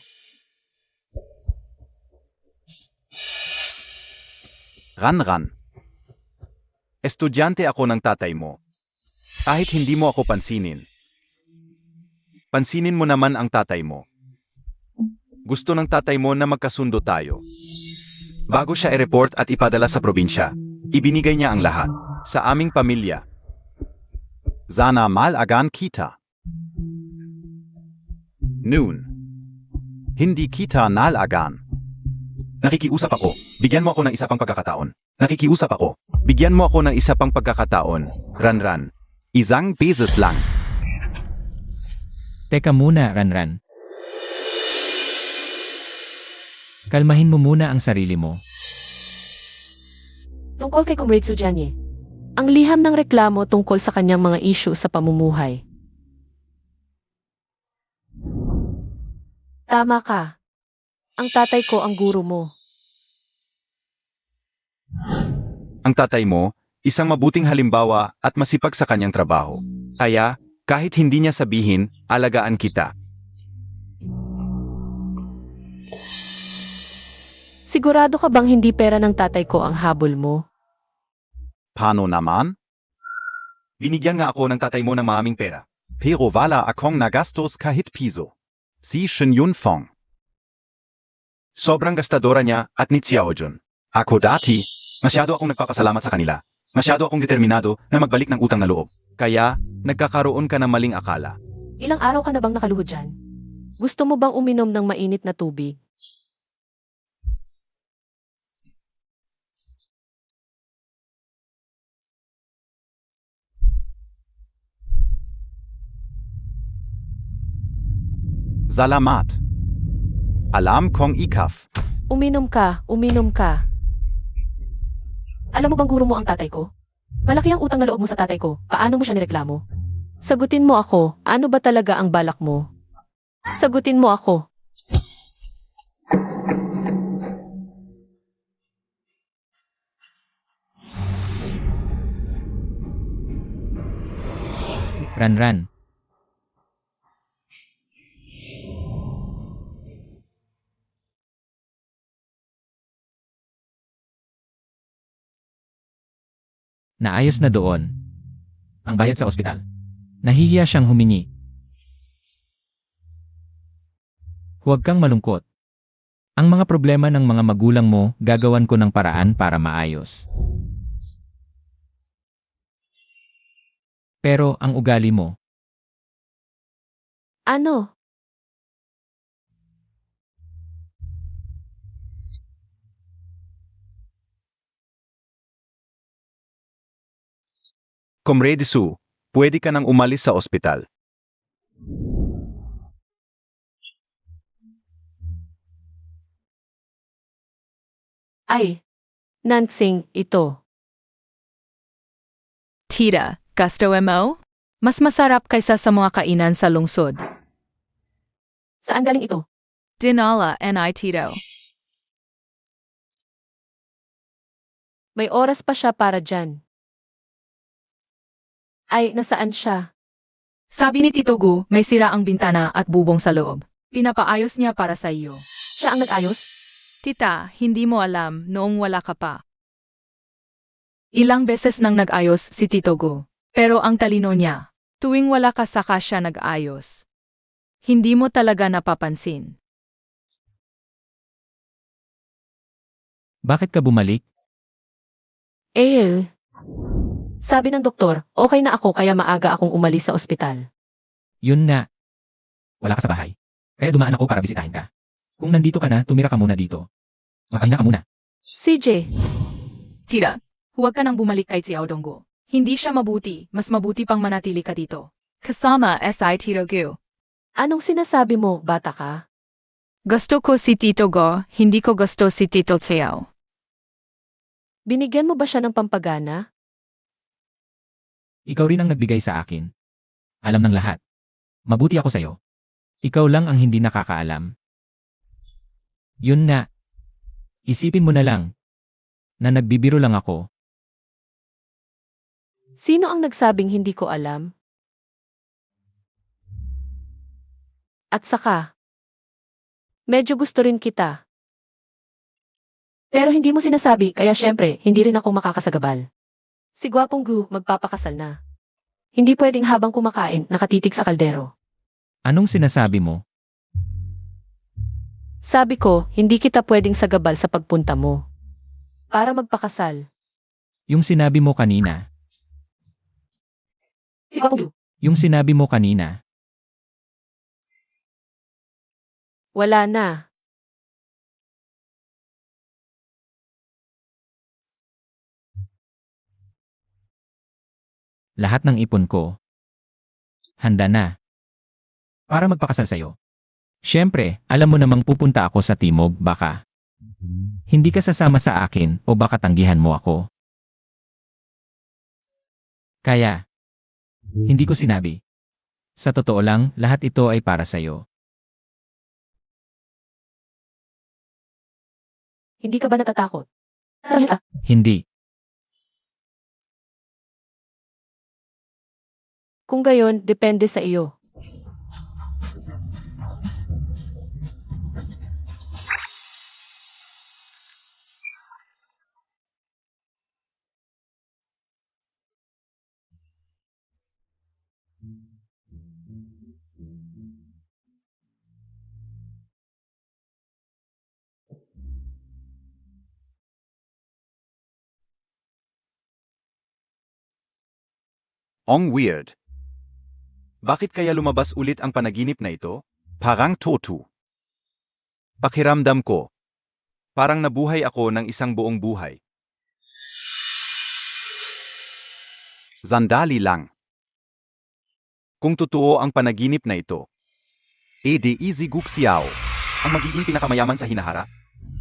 Ran. Estudyante ako ng tatay mo. Kahit hindi mo ako pansinin. Pansinin mo naman ang tatay mo. Gusto ng tatay mo na magkasundo tayo. Bago siya i-report at ipadala sa probinsya, ibinigay niya ang lahat sa aming pamilya. Sana malagaan kita. Noon, hindi kita nalagaan. Nakikiusap ako, bigyan mo ako ng isa pang pagkakataon. Nakikiusap ako, bigyan mo ako ng isa pang pagkakataon. Ran. Isang beses lang. Teka muna, Ran. Kalmahin mo muna ang sarili mo. Tungkol kay Comrade Sujanye. Ang liham ng reklamo tungkol sa kanyang mga issue sa pamumuhay. Tama ka. Ang tatay ko ang guro mo. Ang tatay mo, isang mabuting halimbawa at masipag sa kanyang trabaho. Kaya, kahit hindi niya sabihin, alagaan kita. Sigurado ka bang hindi pera ng tatay ko ang habol mo? Paano naman? Binigyan nga ako ng tatay mo ng maraming pera. Pero wala akong nagastos kahit piso. Si Shen Yunfeng. Sobrang gastadora niya at ni Xiao Jun. Ako dati, masyado akong nagpapasalamat sa kanila. Masyado akong determinado na magbalik ng utang na loob. Kaya, nagkakaroon ka ng maling akala. Ilang araw ka na bang nakaluhod dyan? Gusto mo bang uminom ng mainit na tubig? Salamat. Alam kong ikaf. Uminom ka, uminom ka. Alam mo bang guro mo ang tatay ko? Malaki ang utang na loob mo sa tatay ko. Paano mo siya nireklamo? Sagutin mo ako, ano ba talaga ang balak mo? Sagutin mo ako. Ran. Naayos na doon. Ang bayad sa ospital. Nahihiya siyang humingi. Huwag kang malungkot. Ang mga problema ng mga magulang mo, gagawan ko ng paraan para maayos. Pero ang ugali mo, Ano? Comrade Su, pwede ka nang umalis sa ospital. Ay, Nansing, ito. Tita, gusto mo? Mas masarap kaysa sa mga kainan sa lungsod. Saan galing ito? Dinala ni Tito. May oras pa siya para dyan. Ay, nasaan siya? Sabi ni Tito Gu, may sira ang bintana at bubong sa loob. Pinapaayos niya para sa iyo. Siya ang nag-ayos? Tita, hindi mo alam noong wala ka pa. Ilang beses nang nag-ayos si Tito Gu. Pero ang talino niya, tuwing wala ka saka siya nag-ayos. Hindi mo talaga napapansin. bakit ka bumalik? Sabi ng doktor, okay na ako kaya maaga akong umalis sa ospital. Yun na. Wala ka sa bahay. Kaya dumaan ako para bisitahin ka. Kung nandito ka na, tumira ka muna dito. Makahinga ka muna. CJ, Tita, huwag ka nang bumalik kay Xiao Donggo. Hindi siya mabuti, mas mabuti pang manatili ka dito. Kasama si Tito Gu. anong sinasabi mo, bata ka? Gusto ko si Tito Go, hindi ko gusto si Tito Xiao. Binigyan mo ba siya ng pampagana? Ikaw rin ang nagbigay sa akin. Alam ng lahat. Mabuti ako sa'yo. Ikaw lang ang hindi nakakaalam. Yun na. Isipin mo na lang na nagbibiro lang ako. Sino ang nagsabing hindi ko alam? At saka, medyo gusto rin kita. Pero hindi mo sinasabi, kaya syempre, hindi rin ako makakasagabal. Si Gwapong Gu, magpapakasal na. Hindi pwedeng habang kumakain, nakatitig sa kaldero. Anong sinasabi mo? Sabi ko, hindi kita pwedeng sagabal sa pagpunta mo. Para magpakasal. Yung sinabi mo kanina. Si Gwapong Gu, Yung sinabi mo kanina. wala na. Lahat ng ipon ko. Handa na. Para magpakasal sa'yo. Siyempre, alam mo namang pupunta ako sa Timog, baka. Hindi ka sasama sa akin o baka tanggihan mo ako. Kaya, hindi ko sinabi. Sa totoo lang, lahat ito ay para sa'yo. Hindi ka ba natatakot? Dahil Hindi. kung gayon, depende sa iyo. Ong weird. Bakit kaya lumabas ulit ang panaginip na ito? Parang totu. Pakiramdam ko. Parang nabuhay ako ng isang buong buhay. Sandali lang. Kung totoo ang panaginip na ito, edi Easy Guxiao ang magiging pinakamayaman sa hinaharap.